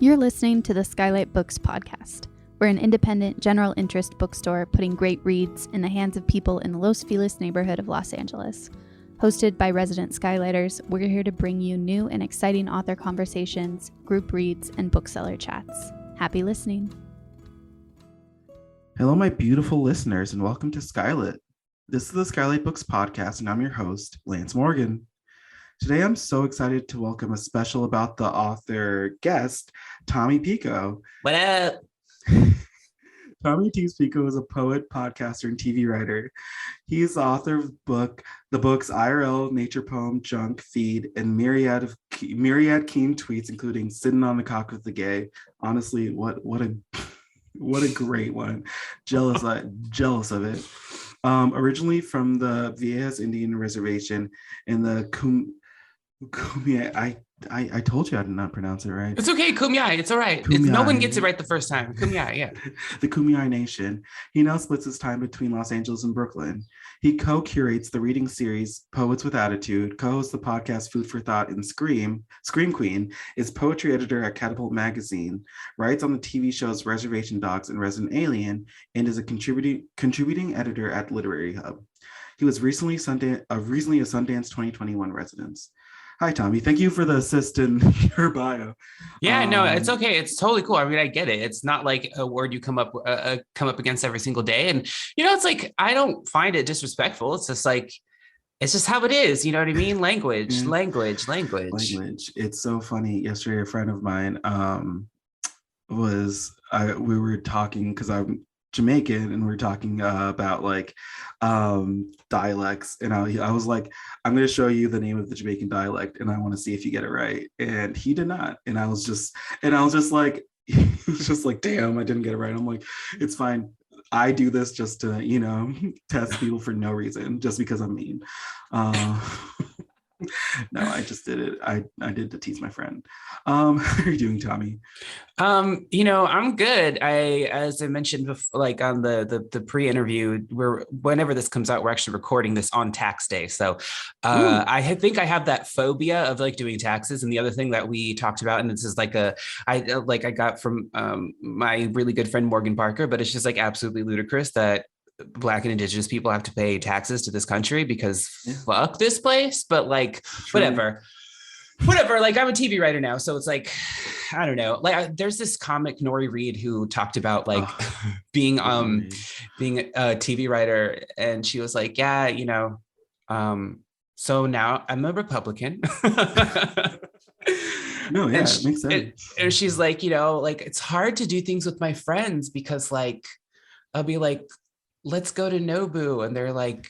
You're listening to the Skylight Books podcast. We're an independent, general interest bookstore putting great reads in the hands of people in the Los Feliz neighborhood of Los Angeles. Hosted by resident Skylighters, we're here to bring you new and exciting author conversations, group reads, and bookseller chats. Happy listening. Hello, my beautiful listeners, and welcome to Skylit. This is the Skylight Books podcast, and I'm your host, Lance Morgan. Today, I'm so excited to welcome a special about the author guest, Tommy Pico. What up? Tommy T. Pico is a poet, podcaster, and TV writer. He is the author of the books IRL, Nature Poem, Junk, Feed, and myriad keen tweets, including Sitting on the Cock with the Gay. Honestly, what a great one. Jealous of it. Originally from the Viejas Indian Reservation in the Kumeyaay. I told you I did not pronounce it right. It's okay, Kumeyaay. It's all right. No one gets it right the first time. Kumeyaay, yeah. The Kumeyaay Nation. He now splits his time between Los Angeles and Brooklyn. He co-curates the reading series Poets with Attitude, co-hosts the podcast Food for Thought and Scream Queen, is poetry editor at Catapult Magazine, writes on the TV shows Reservation Dogs and Resident Alien, and is a contributing editor at Literary Hub. He was recently a Sundance 2021 residence. Hi, Tommy. Thank you for the assist in your bio. Yeah, no, it's okay. It's totally cool. I mean, I get it. It's not like a word you come up against every single day. And, it's like, I don't find it disrespectful. It's just like, it's just how it is. You know what I mean? Language. It's so funny. Yesterday, a friend of mine we were talking because I'm Jamaican, and we're talking about dialects, and I was like, I'm going to show you the name of the Jamaican dialect, and I want to see if you get it right. And he did not, and I was just like, he was just like, damn, I didn't get it right. I'm like, it's fine. I do this just to test people for no reason, just because I'm mean. No, I just did it. I did to tease my friend. How are you doing, Tommy? I'm good. As I mentioned before, like on the pre-interview, whenever this comes out, we're actually recording this on tax day. So I think I have that phobia of like doing taxes. And the other thing that we talked about, and this is I got from my really good friend Morgan Parker, but it's just like absolutely ludicrous that Black and Indigenous people have to pay taxes to this country because fuck this place. But like, whatever. Like, I'm a TV writer now, so it's like, I don't know. Like, there's this comic Nori Reed who talked about like being a TV writer, and she was like, yeah, so now I'm a Republican. No, yeah, it makes sense. And she's like, like it's hard to do things with my friends because like I'll be like, let's go to Nobu, and they're like,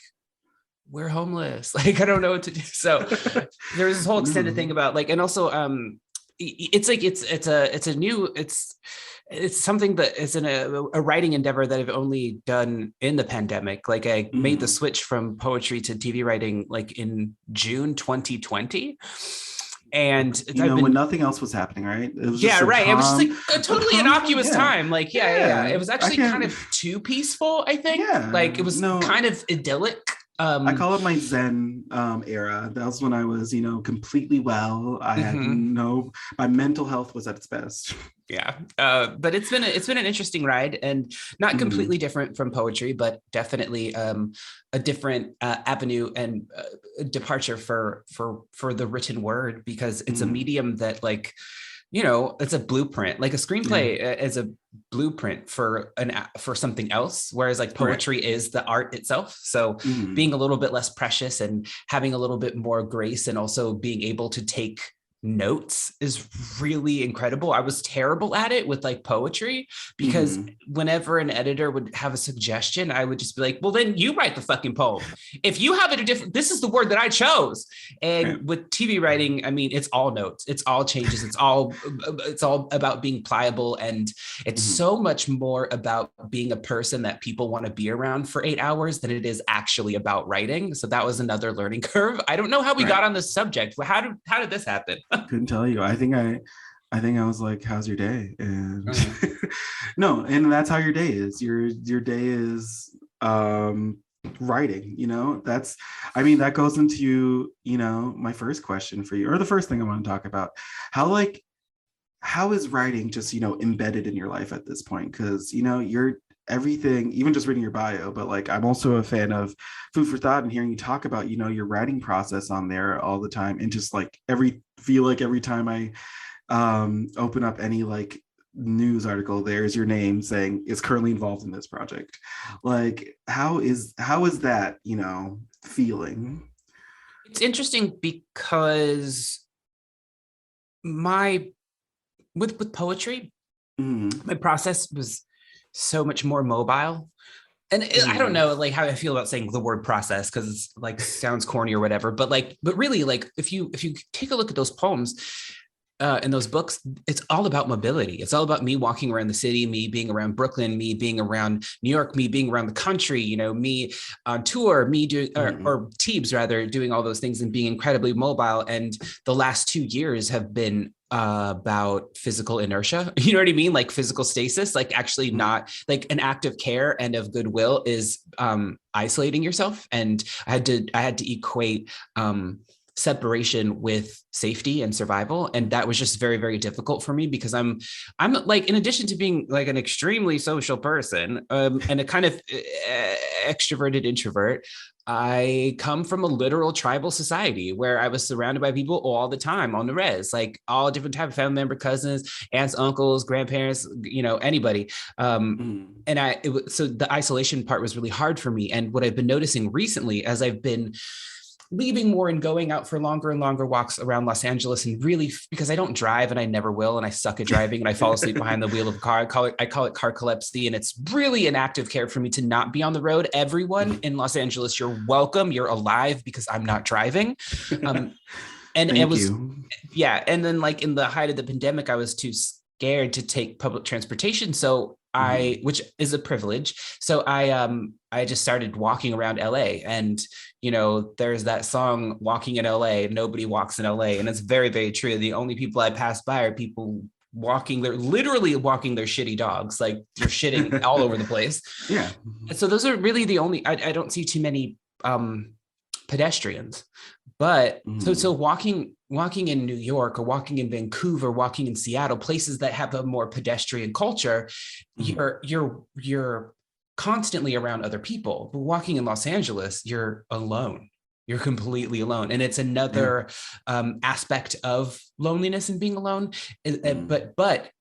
we're homeless. Like, I don't know what to do. So there's this whole extended thing about like, and also it's like it's something that is in a writing endeavor that I've only done in the pandemic. Like I made the switch from poetry to TV writing like in June 2020. And when nothing else was happening, right? It was just right. It was just like a totally innocuous time. Like, it was actually kind of too peaceful, I think. Yeah. Like it was kind of idyllic. I call it my Zen era. That was when I was, completely well. I had my mental health was at its best. Yeah. But it's been an interesting ride, and not completely different from poetry, but definitely a different avenue and departure for the written word, because it's a medium that like, it's a blueprint. Like a screenplay is a blueprint for something else, whereas like poetry is the art itself. So being a little bit less precious and having a little bit more grace, and also being able to take notes is really incredible. I was terrible at it with like poetry, because whenever an editor would have a suggestion, I would just be like, well, then you write the fucking poem. If you have it this is the word that I chose. And with TV writing, I mean, it's all notes, it's all changes, it's all about being pliable. And it's so much more about being a person that people want to be around for 8 hours than it is actually about writing. So that was another learning curve. I don't know how we got on this subject. How did this happen? Couldn't tell you. I think I was like, how's your day? And no, and that's how your day is. Your day is writing, that goes into, my first question for you, or the first thing I want to talk about. How how is writing just, embedded in your life at this point? Because, you're everything, even just reading your bio, but like I'm also a fan of Food for Thought and hearing you talk about, your writing process on there all the time. And just like every time I open up any like news article, there's your name saying is currently involved in this project. Like how is that, feeling? It's interesting because my with poetry, Mm, my process was so much more mobile. And I don't mm, know like how I feel about saying the word process because it's like sounds corny or whatever, but really like if you take a look at those poems in those books, it's all about mobility. It's all about me walking around the city, me being around Brooklyn, me being around New York, me being around the country, me on tour, me doing, mm, or Teebs rather, doing all those things and being incredibly mobile. And the last 2 years have been about physical inertia. You know what I mean? Like physical stasis, like actually mm, not like an act of care and of goodwill is isolating yourself. And I had to equate separation with safety and survival, and that was just very, very difficult for me because I'm like, in addition to being like an extremely social person and a kind of extroverted introvert, I come from a literal tribal society where I was surrounded by people all the time on the res, like all different type of family member, cousins, aunts, uncles, grandparents, anybody. mm, And so the isolation part was really hard for me. And what I've been noticing recently, as I've been leaving more and going out for longer and longer walks around Los Angeles, and really because I don't drive and I never will, and I suck at driving and I fall asleep behind the wheel of a car. I call it carcolepsy, and it's really an active care for me to not be on the road. Everyone in Los Angeles, you're welcome. You're alive because I'm not driving. Um, and it Thank was, you. yeah. And then like in the height of the pandemic, I was too scared to take public transportation. So Mhm. which is a privilege. So I just started walking around LA, and there's that song Walking in LA, nobody walks in LA. And it's very, very true. The only people I pass by are people they're literally walking their shitty dogs. Like they're shitting all over the place. Yeah. And so those are really the only, I don't see too many pedestrians. But so Mhm. walking in New York or walking in Vancouver, walking in Seattle, places that have a more pedestrian culture, Mhm. you're constantly around other people. But walking in Los Angeles, you're alone. You're completely alone, and it's Yeah. another aspect of loneliness and being alone. Mhm.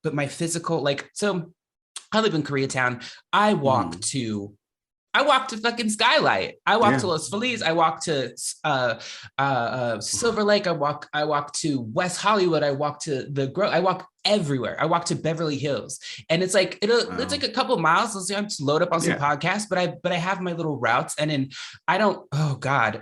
But my physical, like, so I live in Koreatown. I walk Mhm. to I walked to fucking Skylight. I walked Yeah. to Los Feliz. I walked to Silver Lake. I walk to West Hollywood. I walk to the Grove. I walk everywhere. I walk to Beverly Hills, and it's like it's Wow. like a couple of miles. Let's say I'm just load up on some Yeah. podcasts, but I have my little routes, and then I don't. Oh God,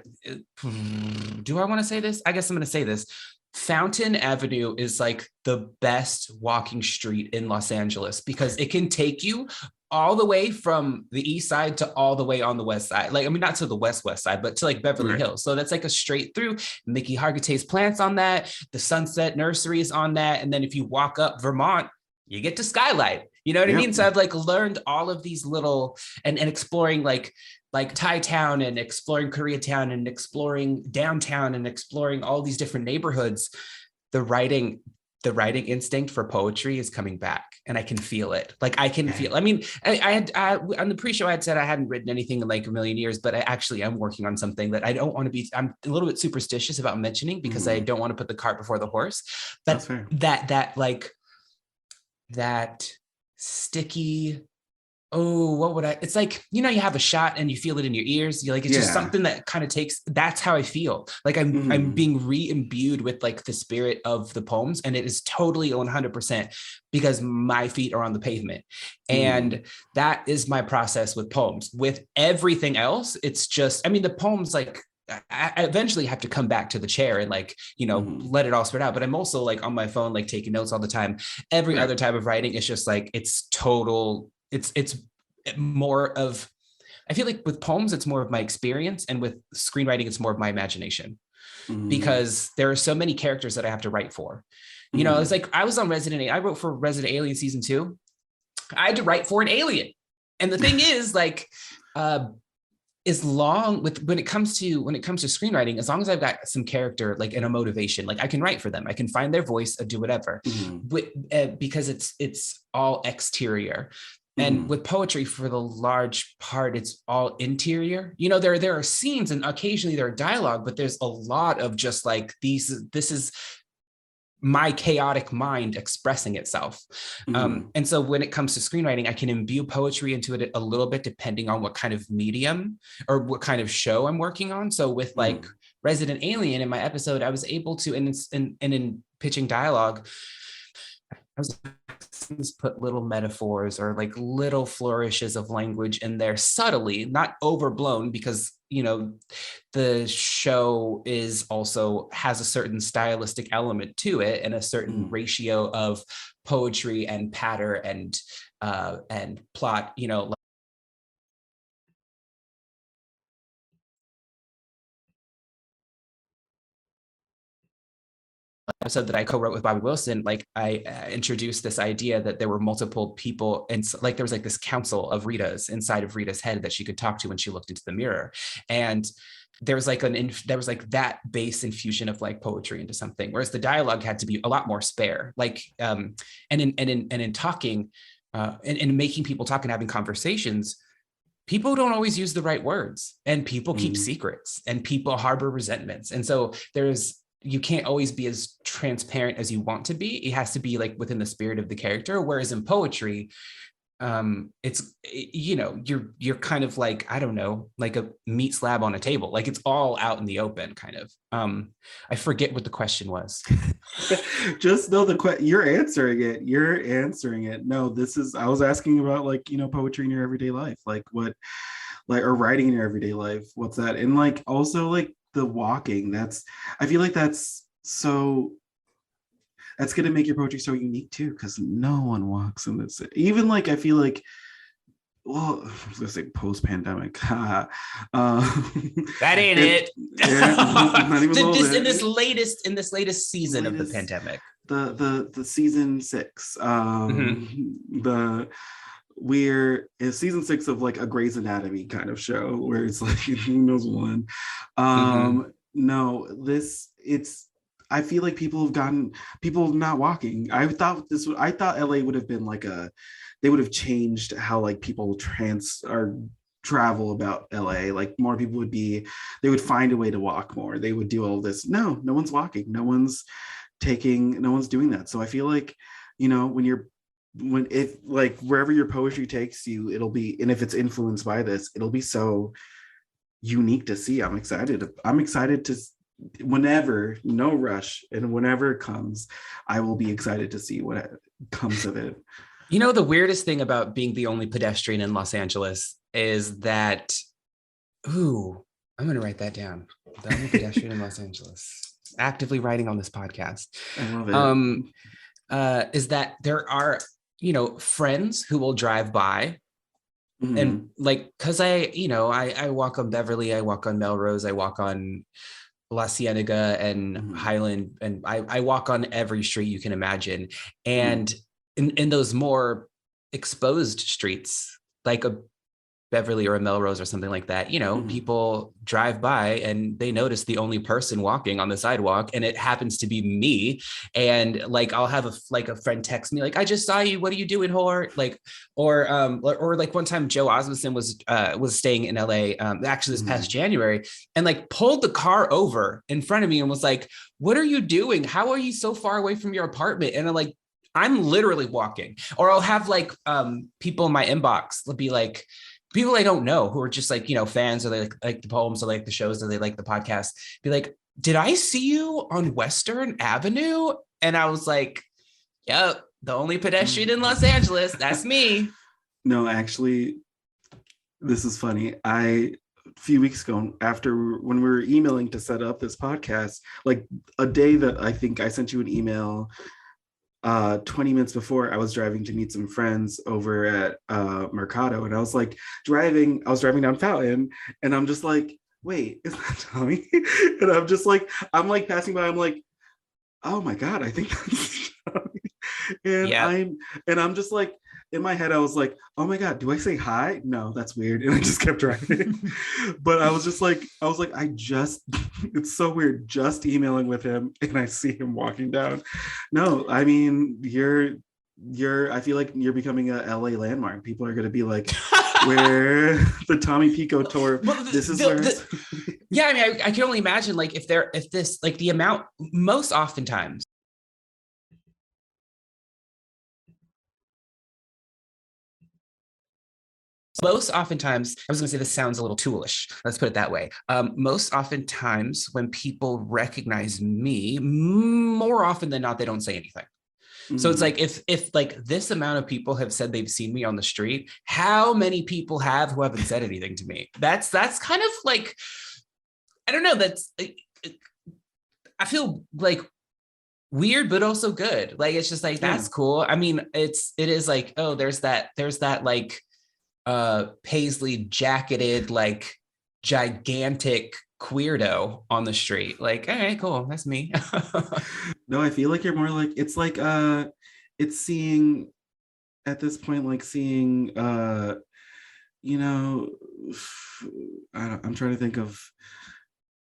do I want to say this? I guess I'm going to say this. Fountain Avenue is like the best walking street in Los Angeles because it can take you all the way from the east side to all the way on the west side. Like, I mean, not to the west side, but to like Beverly Right. Hills. So that's like a straight through. Mickey Hargitay's plants on that, the Sunset Nursery is on that. And then if you walk up Vermont, you get to Skylight. You know what I Yep. mean? So I've like learned all of these little and exploring like Thai Town and exploring Koreatown and exploring downtown and exploring all these different neighborhoods. The writing the writing instinct for poetry is coming back, and I can feel it. Like I can Yeah. feel, I mean, on the pre-show I had said I hadn't written anything in like a million years, but I actually am working on something that I don't want to be, I'm a little bit superstitious about mentioning because I Mhm. don't want to put the cart before the horse. That's But fair. that sticky, oh, what would I, it's like, you have a shot and you feel it in your ears. You're like, it's just Yeah. something that kind of takes, that's how I feel. Like I'm Mhm. being re-imbued with like the spirit of the poems. And it is totally 100% because my feet are on the pavement. Mhm. And that is my process with poems. With everything else, it's just, I mean, the poems, like, I eventually have to come back to the chair and like, Mhm. let it all spread out. But I'm also like on my phone, like taking notes all the time. Every Right. other type of writing is just like, it's total, it's more of, I feel like with poems it's more of my experience, and with screenwriting it's more of my imagination, Mhm. because there are so many characters that I have to write for. It's Mhm. like I was on I wrote for Resident Alien season 2. I had to write for an alien, and the thing is, like, uh when it comes to screenwriting, as long as I've got some character, like, and a motivation, like I can write for them, I can find their voice, do whatever, because it's all exterior. And with poetry, for the large part, it's all interior. You know, there are scenes and occasionally there are dialogue, but there's a lot of just like this is my chaotic mind expressing itself. And so when it comes to screenwriting, I can imbue poetry into it a little bit, depending on what kind of medium or what kind of show I'm working on. So with like Resident Alien in my episode, I was able to, and in pitching dialogue, I was put little metaphors or like little flourishes of language in there subtly, not overblown, because, you know, the show has a certain stylistic element to it and a certain ratio of poetry and patter and plot, you know. Episode that I co-wrote with Bobby Wilson, like I introduced this idea that there were multiple people, and like there was like this council of Rita's inside of Rita's head that she could talk to when she looked into the mirror, and there was like that base infusion of like poetry into something, whereas the dialogue had to be a lot more spare, like and in talking and making people talk and having conversations. People don't always use the right words, and people keep secrets, and people harbor resentments, and so you can't always be as transparent as you want to be. It has to be like within the spirit of the character. Whereas in poetry, it's, you know, you're kind of like, I don't know, like a meat slab on a table. Like it's all out in the open kind of. I forget what the question was. Just know you're answering it. You're answering it. No, I was asking about like, you know, poetry in your everyday life, like what, like, or writing in your everyday life. What's that? And like, also like, the walking, I feel like that's going to make your poetry so unique too, because no one walks in this, even like I feel like, well, I was gonna say post-pandemic. That ain't it. In this latest season of the pandemic, the season 6, we're in season 6 of like a Grey's Anatomy kind of show where it's like who knows one. No, I feel like people not walking. I thought LA would have been like they would have changed how like people travel about LA. Like more people they would find a way to walk more. They would do all this. No one's walking. No one's doing that. So I feel like, you know, if like wherever your poetry takes you, it'll be, and if it's influenced by this, it'll be so unique to see. I'm excited to, whenever, no rush, and whenever it comes, I will be excited to see what comes of it. You know, the weirdest thing about being the only pedestrian in Los Angeles is that, I'm going to write that down. The only pedestrian in Los Angeles, actively writing on this podcast. I love it. Is that there are, you know, friends who will drive by and like, cause I walk on Beverly, I walk on Melrose, I walk on La Cienega and Highland, and I walk on every street you can imagine. And in those more exposed streets, like a Beverly or a Melrose or something like that, you know, people drive by and they notice the only person walking on the sidewalk, and it happens to be me. And like, I'll have a friend text me like, I just saw you, what are you doing, whore? Like, or like one time Joe Osmondson was staying in LA, actually this past January, and like pulled the car over in front of me and was like, what are you doing? How are you so far away from your apartment? And I'm like, I'm literally walking. Or I'll have like people in my inbox, they'll be like, people I don't know who are just like, you know, fans, or they like the poems, or like the shows, or they like the podcast, be like, did I see you on Western Avenue? And I was like, yep, the only pedestrian in Los Angeles, that's me. No, actually, this is funny. A few weeks ago, when we were emailing to set up this podcast, like a day that I think I sent you an email, 20 minutes before, I was driving to meet some friends over at Mercado, and I was driving down Fountain, and I'm just like, wait, is that Tommy? And I'm passing by, I'm like, oh my God, I think that's Tommy. And I'm just like, in my head, I was like, oh my God, do I say hi? No, that's weird. And I just kept driving. But I was like, it's so weird just emailing with him and I see him walking down. No, I mean, I feel like you're becoming a LA landmark. People are going to be like, where the Tommy Pico tour, Well, this is where. Yeah, I mean, I can only imagine like if this, like the amount, most oftentimes, I was going to say this sounds a little toolish. Let's put it that way. Most oftentimes when people recognize me, more often than not, they don't say anything. So it's like if like this amount of people have said they've seen me on the street, how many people have who haven't said anything to me? That's kind of like, I don't know. I feel like weird, but also good. Like it's just like that's cool. I mean, it is like, oh, there's that like paisley jacketed like gigantic queerdo on the street. Like, all right, cool, that's me. No, I feel like you're more like, it's like it's seeing at this point, like seeing you know, I'm trying to think of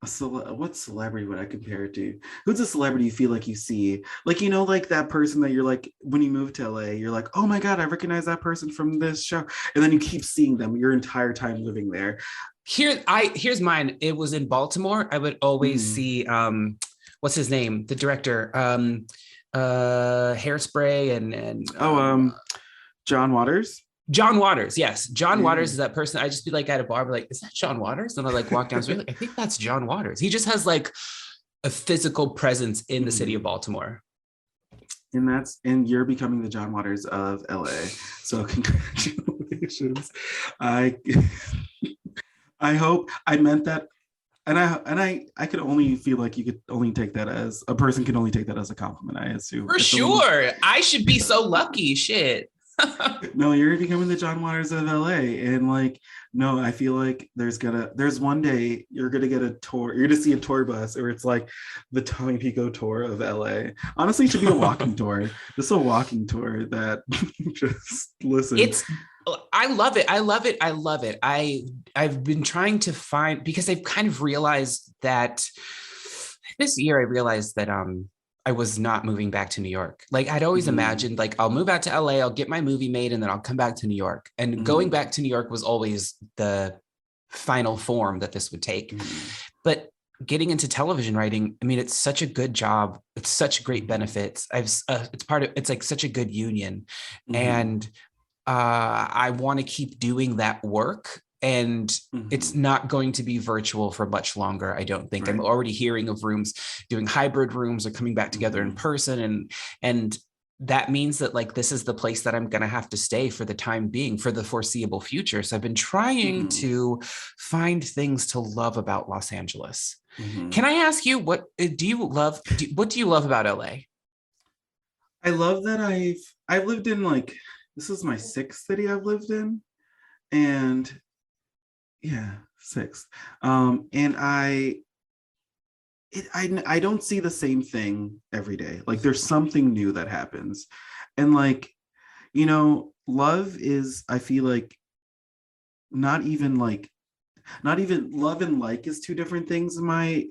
what celebrity would I compare it to? Who's a celebrity you feel like you see? Like, you know, like that person that you're like, when you move to LA, you're like, oh my God, I recognize that person from this show. And then you keep seeing them your entire time living there. Here's mine. It was in Baltimore. I would always see what's his name? The director, Hairspray and John Waters. John Waters, yes. John Waters is that person. I just be like at a bar, be like, is that John Waters? And I like walk down the street, like, I think that's John Waters. He just has like a physical presence in the city of Baltimore. And you're becoming the John Waters of LA. So congratulations. I hope I meant that. And I could only feel like you could only take that as a person can only take that as a compliment, I assume. For sure. I should be so lucky. Shit. No, you're becoming the John Waters of LA. And like, no, I feel like there's one day you're gonna get a tour, you're gonna see a tour bus or it's like the Tommy Pico tour of LA. Honestly, it should be a walking tour. Just a walking tour that just listen. I love it. I've been trying to find, because I've kind of realized that this year I realized that I was not moving back to New York. Like I'd always imagined like I'll move out to LA, I'll get my movie made and then I'll come back to New York. And going back to New York was always the final form that this would take. But getting into television writing, I mean, it's such a good job. It's such great benefits. It's like such a good union. And I want to keep doing that work. And it's not going to be virtual for much longer, I don't think. Right. I'm already hearing of rooms doing hybrid rooms or coming back together in person. And that means that like, this is the place that I'm going to have to stay for the time being, for the foreseeable future. So I've been trying to find things to love about Los Angeles. Can I ask you, what do you love about LA? I love that I've lived in like, this is my 6th city I've lived in. And yeah, 6th. And I don't see the same thing every day. Like there's something new that happens. And like, you know, love is, I feel like not even love and like is 2 different things in my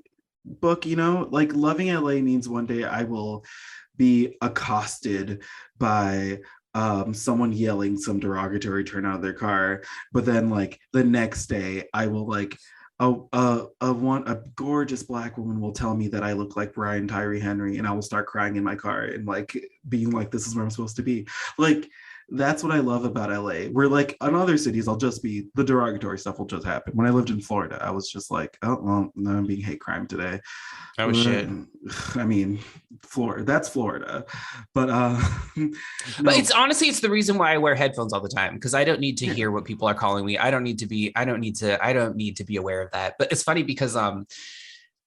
book, you know, like loving LA means one day I will be accosted by someone yelling some derogatory term out of their car, but then like the next day I will like a gorgeous Black woman will tell me that I look like Brian Tyree Henry and I will start crying in my car and like being like, this is where I'm supposed to be. Like that's what I love about LA. Where like in other cities, I'll just be, the derogatory stuff will just happen. When I lived in Florida, I was just like, oh, well, no, I'm being hate crime today. Oh, shit. I mean, that's Florida. But no. But it's honestly, it's the reason why I wear headphones all the time, because I don't need to hear what people are calling me. I don't need to be aware of that. But it's funny because Fran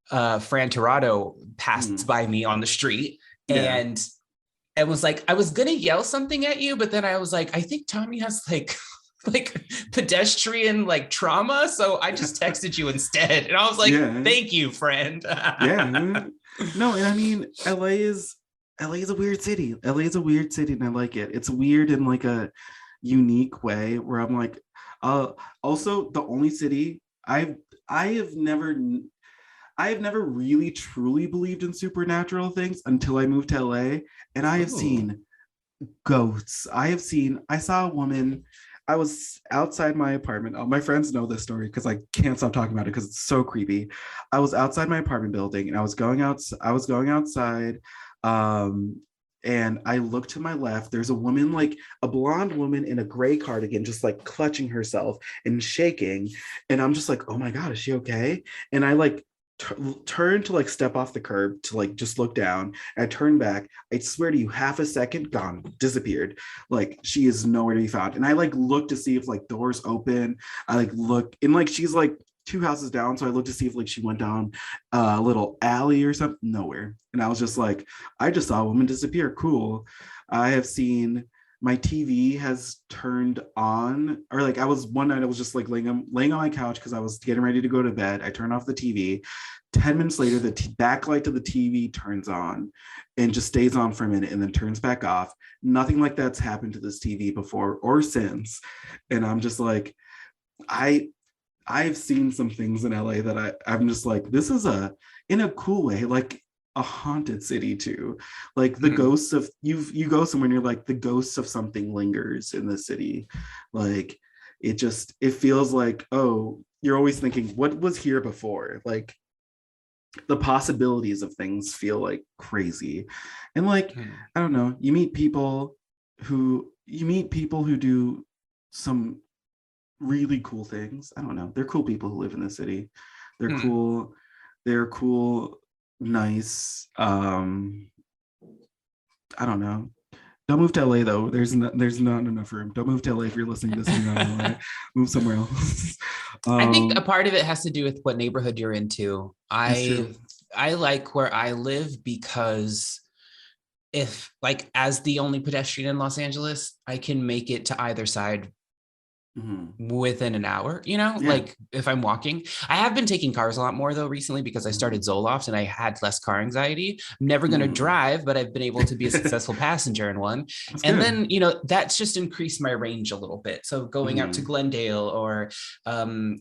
Tirado passed by me on the street and was like, I was gonna yell something at you, but then I was like, I think Tommy has like pedestrian like trauma, so I just texted you instead. And I was like, thank you, friend. No, and I mean, LA is LA is a weird city. LA is a weird city, and I like it. It's weird in like a unique way where I'm like, uh, also the only city I have never I have never really truly believed in supernatural things until I moved to LA, and I have Ooh. seen ghosts. I saw a woman. I was outside my apartment. Oh, my friends know this story because I can't stop talking about it because it's so creepy. I was outside my apartment building and I was going outside. Um, and I looked to my left. There's a woman, like a blonde woman in a gray cardigan, just like clutching herself and shaking. And I'm just like, oh my God, is she okay? And I like turned to like step off the curb to like just look down. I turned back. I swear to you, half a second, gone, disappeared. Like she is nowhere to be found. And I like looked to see if like doors open. I like look and like she's like two houses down. So I looked to see if like she went down a little alley or something. Nowhere. And I was just like, I just saw a woman disappear. Cool. I have seen my TV has turned on, or like I was one night I was just like laying on my couch because I was getting ready to go to bed. I turned off the TV. 10 minutes later, the backlight to the TV turns on and just stays on for a minute and then turns back off. Nothing like that's happened to this TV before or since. And I'm just like, I I've seen some things in LA that I'm just like, this is a in a cool way, like a haunted city too. Like the Mm. ghosts of you go somewhere and you're like the ghosts of something lingers in the city. Like it feels like, oh, you're always thinking, what was here before? Like the possibilities of things feel like crazy. And like, Mm. I don't know, you meet people who do some really cool things. I don't know. They're cool people who live in the city. They're Mm. cool. They're cool, nice. I don't know. Don't move to LA though. There's not enough room. Don't move to LA if you're listening to this and you're not in LA. Move somewhere else. I think a part of it has to do with what neighborhood you're into. That's I true. I like where I live because if like as the only pedestrian in Los Angeles, I can make it to either side Mhm. within an hour, you know, Yeah. like if I'm walking. I have been taking cars a lot more though recently because I started Mhm. Zoloft and I had less car anxiety. I'm never going to Mhm. drive, but I've been able to be a successful passenger in one. That's And good. then, you know, that's just increased my range a little bit. So going out to Mhm. Glendale or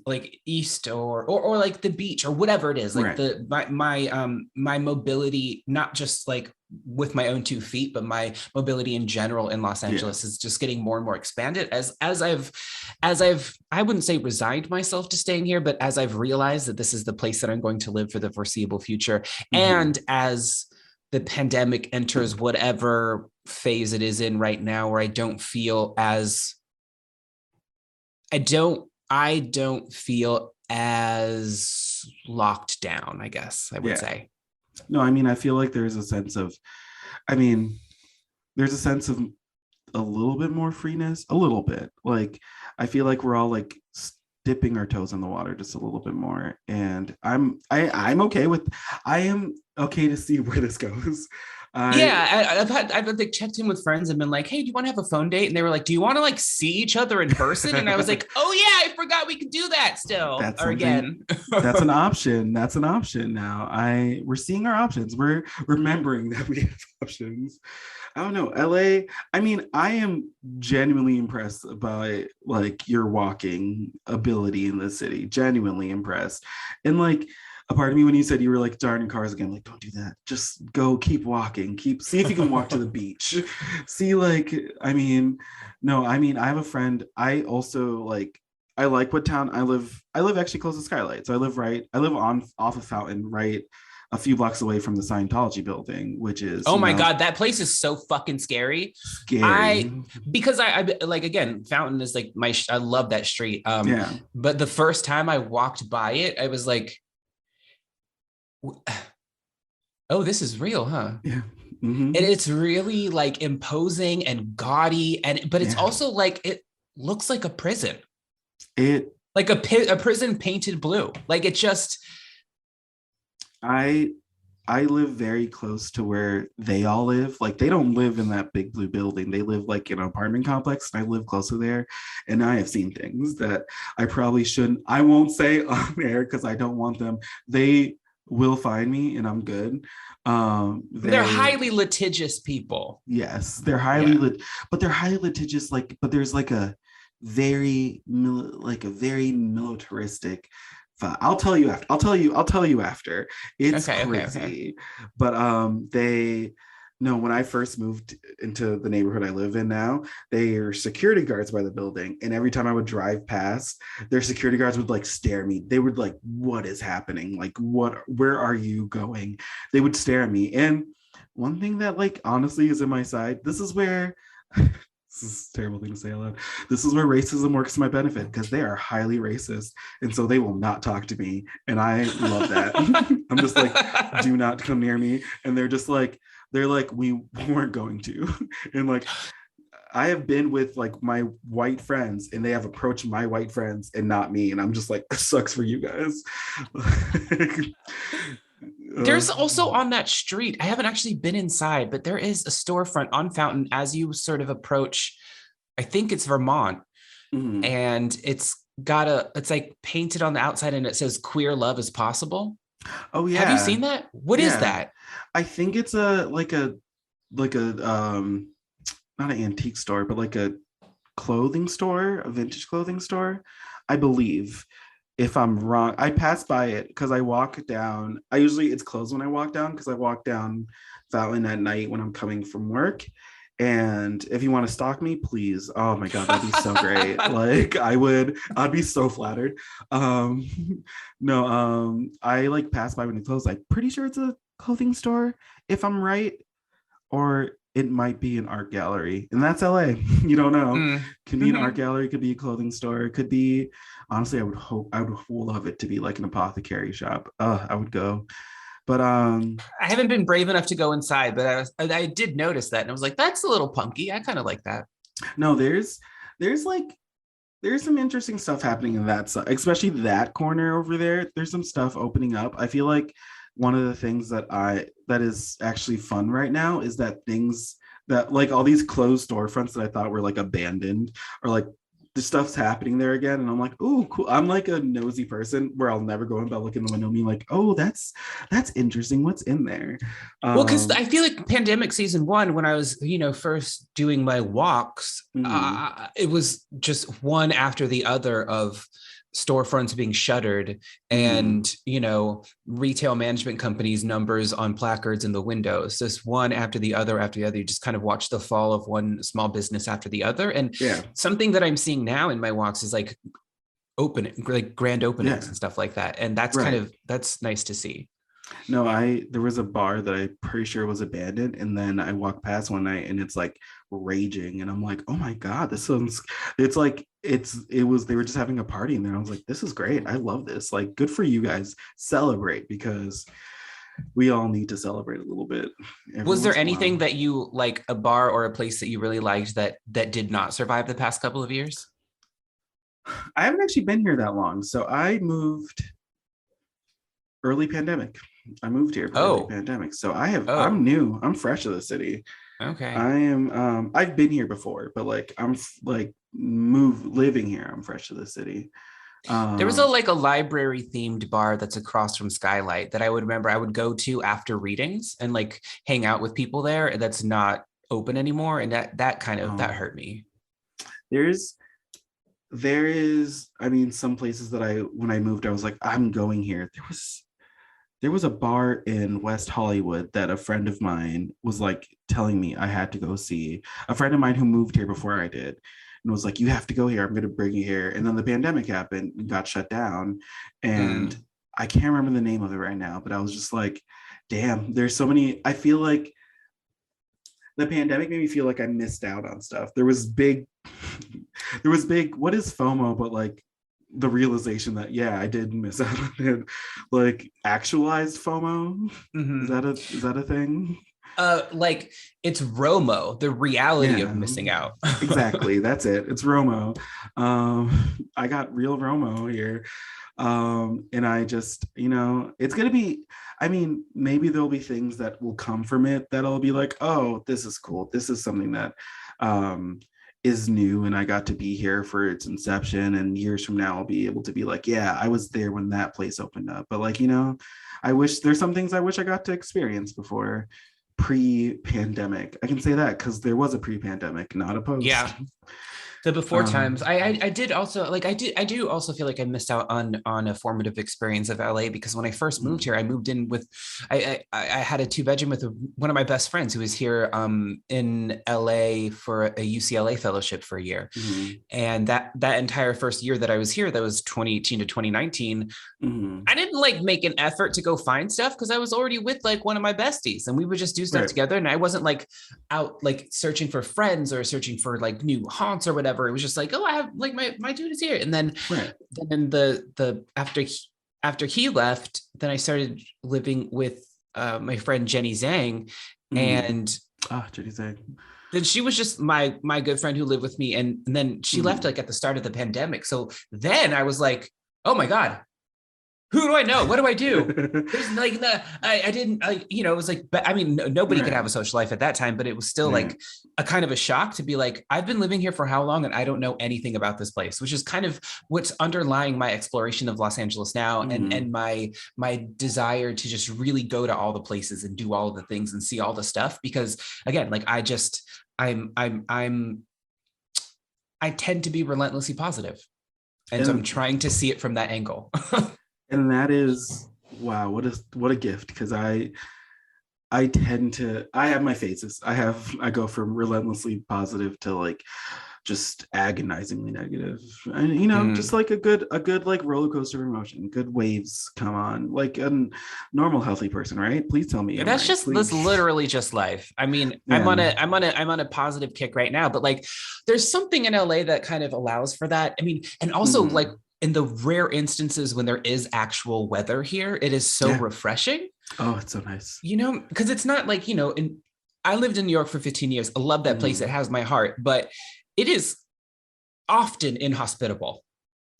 like east or like the beach or whatever it is, like Right. my mobility, not just like with my own 2 feet, but my mobility in general in Los Yeah. Angeles is just getting more and more expanded as I've I wouldn't say resigned myself to staying here, but as I've realized that this is the place that I'm going to live for the foreseeable future, Mhm. and as the pandemic enters whatever phase it is in right now, where I don't feel as locked down, I guess I would Yeah. say. No, I mean, I feel like there's a sense of, I mean, there's a sense of a little bit more freeness, a little bit. Like, I feel like we're all like dipping our toes in the water just a little bit more. And I'm okay with, I am okay to see where this goes. I, Yeah, I've like checked in with friends and been like, hey, do you want to have a phone date? And they were like, do you want to like see each other in person? And I was like, oh yeah, I forgot we could do that still that's or something again. that's an option. That's an option now. We're seeing our options. We're remembering that we have options. I don't know. LA, I mean, I am genuinely impressed by like your walking ability in the city. Genuinely impressed. And like a part of me when you said you were like darting cars again, like don't do that. Just go keep walking. See if you can walk to the beach. See like I mean, no, I mean I have a friend. I also like I like what town I live actually close to Skylight. So I live on off of Fountain, right a few blocks away from the Scientology building, which is, Oh my God, that place is so fucking scary. I scary. because I like again, Fountain is like I love that street. Yeah. But the first time I walked by it, I was like, oh, this is real, huh? Yeah. And Hmm. it's really like imposing and gaudy, but it's Yeah. also like it looks like a prison, It like a prison painted blue. Like it just I I live very close to where they all live. Like they don't live in that big blue building. They live like in an apartment complex, and I live closer there. And I have seen things that I probably shouldn't. I won't say on air because I don't want them. They will find me and I'm good. They're highly litigious people. Yes, they're highly but they're highly litigious, like, but there's like a very militaristic I'll tell you after. I'll tell you after. It's crazy. Okay. But they no, when I first moved into the neighborhood I live in now, they are security guards by the building. And every time I would drive past, their security guards would like stare at me. They would like, what is happening? Like, where are you going? They would stare at me. And one thing that like honestly is in my side, this is where this is a terrible thing to say out loud. This is where racism works to my benefit because they are highly racist. And so they will not talk to me. And I love that. I'm just like, do not come near me. And they're like, we weren't going to. And like, I have been with like my white friends and they have approached my white friends and not me. And I'm just like, this sucks for you guys. There's also on that street, I haven't actually been inside, but there is a storefront on Fountain as you sort of approach, I think it's Vermont. Mm-hmm. And it's like painted on the outside and it says queer love is possible. Oh yeah. Have you seen that? What is that? I think it's like a not an antique store, but like a clothing store, a vintage clothing store, I believe. If I'm wrong, I pass by it because I walk down. It's closed when I walk down because I walk down Fountain at night when I'm coming from work. And if you want to stalk me, please. Oh my God, that'd be so great. Like I'd be so flattered. No, I like pass by when it closed. I'm pretty sure it's a clothing store, if I'm right. Or it might be an art gallery, and that's LA. You don't know. Could be an art gallery, could be a clothing store, it could be, honestly, I would love it to be like an apothecary shop. I would go. But I haven't been brave enough to go inside, but I did notice that and I was like, that's a little punky. I kind of like that. No, there's some interesting stuff happening in that side, especially that corner over there. There's some stuff opening up. I feel like one of the things that is actually fun right now is that things that like all these closed storefronts that I thought were like abandoned or like the stuff's happening there again. And I'm like, oh, cool. I'm like a nosy person where I'll never go in, but look in the window and be like, oh, that's interesting. What's in there? Well, because I feel like pandemic season 1, when I was, first doing my walks, it was just one after the other of storefronts being shuttered and retail management companies' numbers on placards in the windows, just one after the other. You just kind of watch the fall of one small business after the other. And something that I'm seeing now in my walks is like grand openings and stuff like that, and that's that's nice to see. No, there was a bar that I'm pretty sure was abandoned, and then I walked past one night and it's like raging, and I'm like, oh my God, they were just having a party in there. I was like, this is great. I love this. Like, good for you guys. Celebrate, because we all need to celebrate a little bit. Was there anything that you like, a bar or a place that you really liked that did not survive the past couple of years? I haven't actually been here that long. So I moved early pandemic. I moved here early pandemic. So I'm new. I'm fresh to the city. Okay. I am I've been here before, but like I'm like living here. I'm fresh to the city. There was a library themed bar that's across from Skylight that I would remember I would go to after readings and like hang out with people there. That's not open anymore. And that hurt me. There is, I mean, some places that when I moved, I was like, I'm going here. There was a bar in West Hollywood that a friend of mine was like telling me I had to go see. A friend of mine who moved here before I did, and was like, you have to go here. I'm going to bring you here. And then the pandemic happened and got shut down. And I can't remember the name of it right now, but I was just like, damn, there's so many. I feel like the pandemic made me feel like I missed out on stuff. There was big, what is FOMO? But like the realization that, I did miss out on it. Like actualized FOMO. Mm-hmm. Is that a thing? Like it's ROMO, the reality of missing out. Exactly. That's it. It's ROMO. I got real ROMO here. And I just, it's going to be, I mean, maybe there'll be things that will come from it that'll be like, oh, this is cool. This is something that is new and I got to be here for its inception, and years from now I'll be able to be like, yeah, I was there when that place opened up. But like, I wish there's some things I wish I got to experience before pre-pandemic. I can say that because there was a pre-pandemic, not a post. Yeah. The before times. I did also like I do also feel like I missed out on a formative experience of LA, because when I first moved here, I moved in with I had a 2-bedroom with one of my best friends who was here in LA for a UCLA fellowship for a year. And that entire first year that I was here, that was 2018 to 2019, I didn't like make an effort to go find stuff because I was already with like one of my besties, and we would just do stuff together, and I wasn't like out like searching for friends or searching for like new haunts or whatever. It was just like, oh, I have like my dude is here. And then the after he left, then I started living with my friend Jenny Zhang. And Jenny Zhang. Then she was just my good friend who lived with me, and then she left like at the start of the pandemic. So then I was like, oh my God, who do I know? What do I do? There's like I didn't, it was like, I mean, nobody could have a social life at that time, but it was still like a kind of a shock to be like, I've been living here for how long and I don't know anything about this place, which is kind of what's underlying my exploration of Los Angeles now, and my desire to just really go to all the places and do all of the things and see all the stuff. Because again, like I tend to be relentlessly positive. And so I'm trying to see it from that angle. And that is, wow, what a gift. Because I have my phases. I go from relentlessly positive to like just agonizingly negative, and just like a good like roller coaster of emotion. Good waves come on, like a normal healthy person, right? Please tell me that's literally just life. I mean, I'm on a positive kick right now, but like there's something in LA that kind of allows for that. I mean, and also like in the rare instances when there is actual weather here, it is so refreshing. Oh, it's so nice. Because it's not like, I lived in New York for 15 years. I love that place. It has my heart, but it is often inhospitable.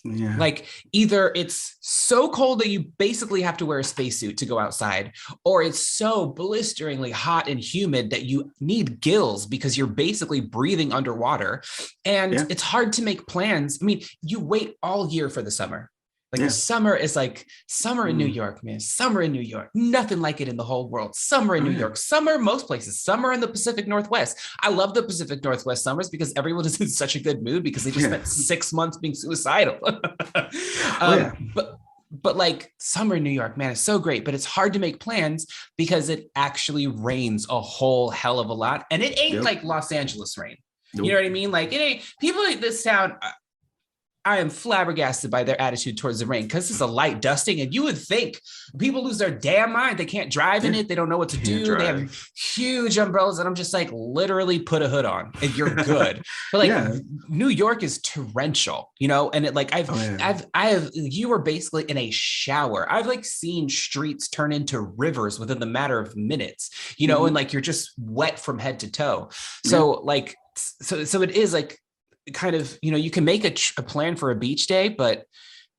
Yeah. Like either it's so cold that you basically have to wear a spacesuit to go outside, or it's so blisteringly hot and humid that you need gills because you're basically breathing underwater. And it's hard to make plans. I mean, you wait all year for the summer. Like the summer is like summer in New York, man. Summer in New York. Nothing like it in the whole world. Summer in New York. Summer most places. Summer in the Pacific Northwest. I love the Pacific Northwest summers because everyone is in such a good mood because they just spent 6 months being suicidal. But like summer in New York, man, it's so great, but it's hard to make plans because it actually rains a whole hell of a lot. And it ain't like Los Angeles rain. You know what I mean? Like it ain't, people in this town, I am flabbergasted by their attitude towards the rain because it's a light dusting, and you would think people lose their damn mind. They can't drive in it. They don't know what to do. They have huge umbrellas, and I'm just like, literally put a hood on and you're good. But like New York is torrential, and it like you were basically in a shower. I've like seen streets turn into rivers within the matter of minutes, and like you're just wet from head to toe. So like, so it is like, kind of, you can make a plan for a beach day, but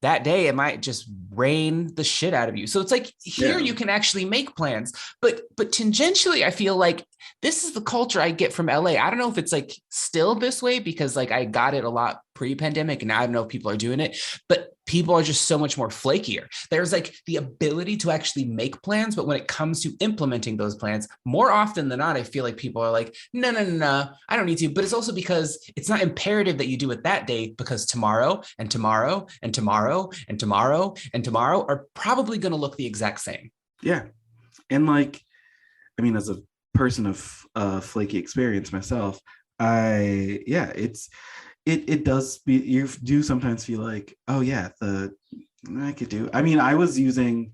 that day it might just rain the shit out of you. So it's like here you can actually make plans, but tangentially, I feel like this is the culture I get from LA. I don't know if it's like still this way because like I got it a lot pre-pandemic, and now I don't know if people are doing it, but people are just so much more flakier. There's like the ability to actually make plans, but when it comes to implementing those plans, more often than not, I feel like people are like, no, I don't need to. But it's also because it's not imperative that you do it that day, because tomorrow and tomorrow and tomorrow and tomorrow and tomorrow are probably going to look the exact same. Yeah. And like, I mean, as a person of flaky experience myself, it does be, you do sometimes feel like, oh yeah, I could do. I mean, I was using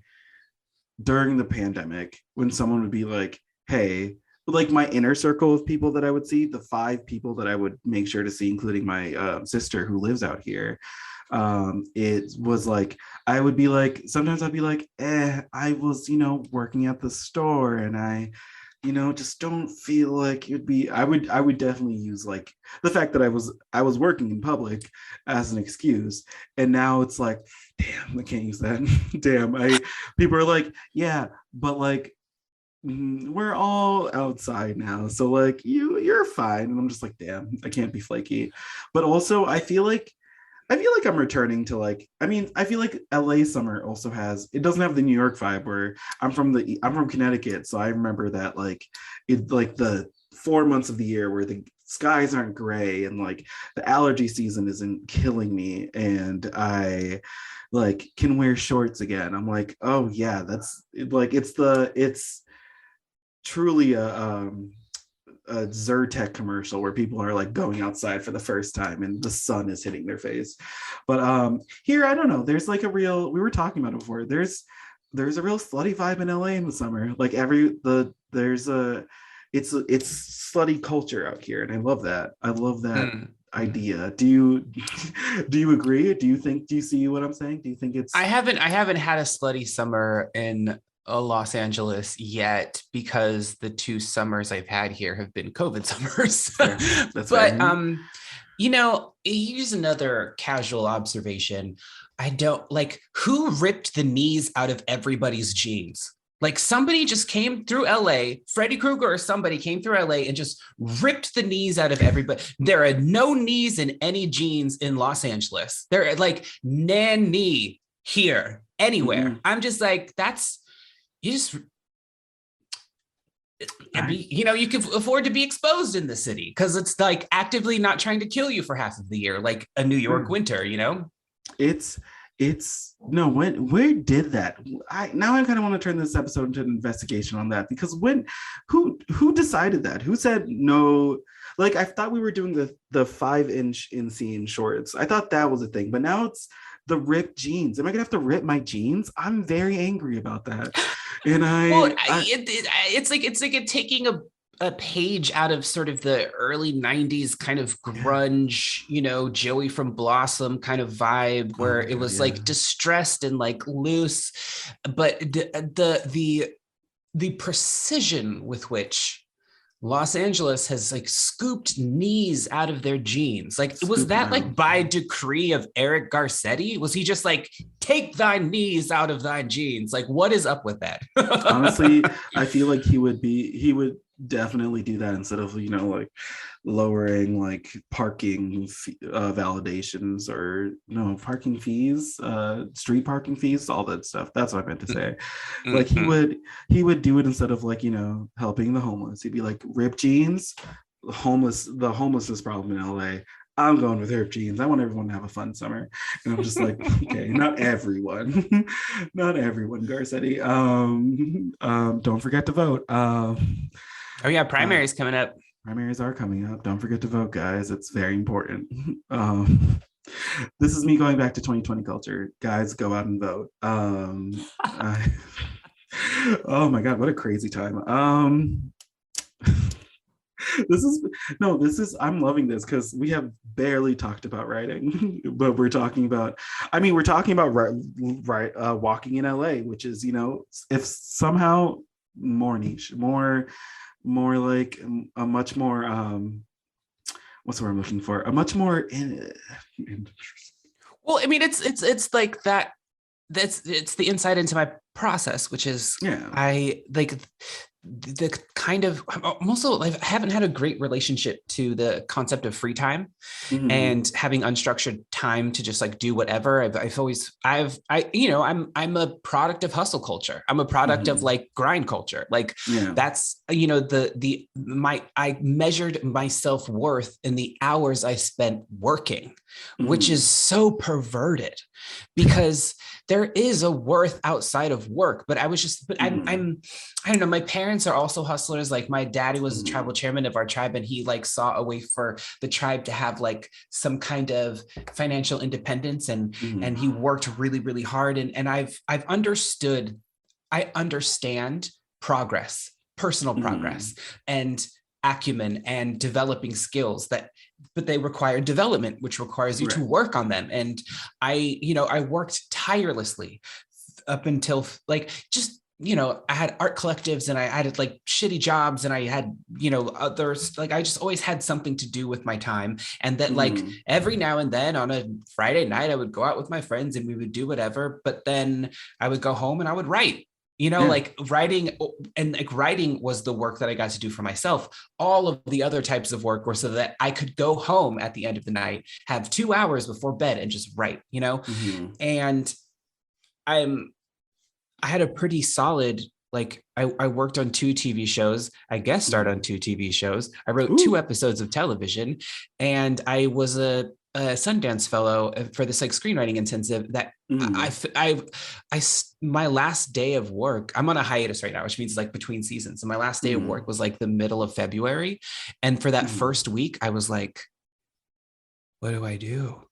during the pandemic when someone would be like, hey, like my inner circle of people that I would see, the 5 people that I would make sure to see, including my sister who lives out here. It was like, I would be like, sometimes I'd be like, I was, working at the store and I, just don't feel like it'd be, I would definitely use like the fact that I was working in public as an excuse. And now it's like, damn, I can't use that. Damn, people are like, yeah, but like, we're all outside now, so like you're fine. And I'm just like, damn, I can't be flaky. But also I feel like I'm returning to like, I mean, I feel like LA summer also has, it doesn't have the New York vibe where I'm from Connecticut. So I remember that like like the 4 months of the year where the skies aren't gray and like the allergy season isn't killing me and I like can wear shorts again. I'm like, oh yeah, that's like, it's truly a Zyrtec commercial where people are like going outside for the first time and the sun is hitting their face. But here, I don't know. There's like a real, we were talking about it before. There's a real slutty vibe in LA in the summer. Like there's a it's slutty culture out here, and I love that. I love that idea. Do you agree? Do you see what I'm saying? Do you think it's I haven't had a slutty summer in Los Angeles yet because the 2 summers I've had here have been COVID summers. That's But fair. here's another casual observation. I don't like who ripped the knees out of everybody's jeans. Like somebody just came through LA, Freddy Krueger or somebody came through LA and just ripped the knees out of everybody. There are no knees in any jeans in Los Angeles. There are like nan knee here anywhere. Mm-mm. I'm just like, you just you can afford to be exposed in the city because it's like actively not trying to kill you for half of the year, like a New York winter. It's no, where did that, I kind of want to turn this episode into an investigation on that, because who decided that, who said no? Like I thought we were doing the 5-inch inseam shorts. I thought that was a thing, but now it's the ripped jeans. Am I gonna have to rip my jeans? I'm very angry about that. And it's like taking a page out of sort of the early 90s kind of grunge, Joey from Blossom kind of vibe where it was like distressed and like loose, but the precision with which Los Angeles has like scooped knees out of their jeans. Like, was that like by decree of Eric Garcetti? Was he just like, take thy knees out of thy jeans? Like, what is up with that? Honestly, I feel like he would definitely do that instead of like lowering like parking validations or no parking fees, street parking fees, all that stuff. That's what I meant to say. Like he would do it instead of like helping the homeless. He'd be like, rip jeans, the homelessness problem in LA. I'm going with ripped jeans. I want everyone to have a fun summer. And I'm just like, okay, not everyone. Not everyone, Garcetti. Don't forget to vote. Oh yeah, primaries coming up. Primaries are coming up. Don't forget to vote, guys. It's very important. This is me going back to 2020 culture. Guys, go out and vote. Oh my God, what a crazy time. I'm loving this because we have barely talked about writing, but we're talking about walking in LA, which is, if somehow more niche, more like a much more what's the word I'm looking for, a much more well, I mean, it's like that. It's the insight into my process, which is I like the kind of, I'm also like, I haven't had a great relationship to the concept of free time and having unstructured time to just like do whatever. I'm a product of hustle culture. I'm a product of like grind culture. Like that's, I measured my self-worth in the hours I spent working, which is so perverted because there is a worth outside of work. But I don't know. My parents are also hustlers. Like my daddy was the tribal chairman of our tribe, and he like saw a way for the tribe to have like some kind of financial independence, and he worked really, really hard. And I understand progress, personal progress, and acumen and developing skills but they require development, which requires you to work on them. And I worked tirelessly up until like just I had art collectives and I had like shitty jobs and I had, others, like I just always had something to do with my time. And that like every now and then on a Friday night, I would go out with my friends and we would do whatever, but then I would go home and I would write. You know, Yeah. like writing, and like writing was the work that I got to do for myself. All of the other types of work were so that I could go home at the end of the night, have 2 hours before bed and just write, you know? Mm-hmm. And I had a pretty solid, like I worked on 2 TV shows. I guest starred on 2 TV shows. I wrote Ooh. 2 episodes of television, and I was a Sundance fellow for this like screenwriting intensive that my last day of work, I'm on a hiatus right now, which means like between seasons. And my last day of work was like the middle of February. And for that first week, I was like, what do I do?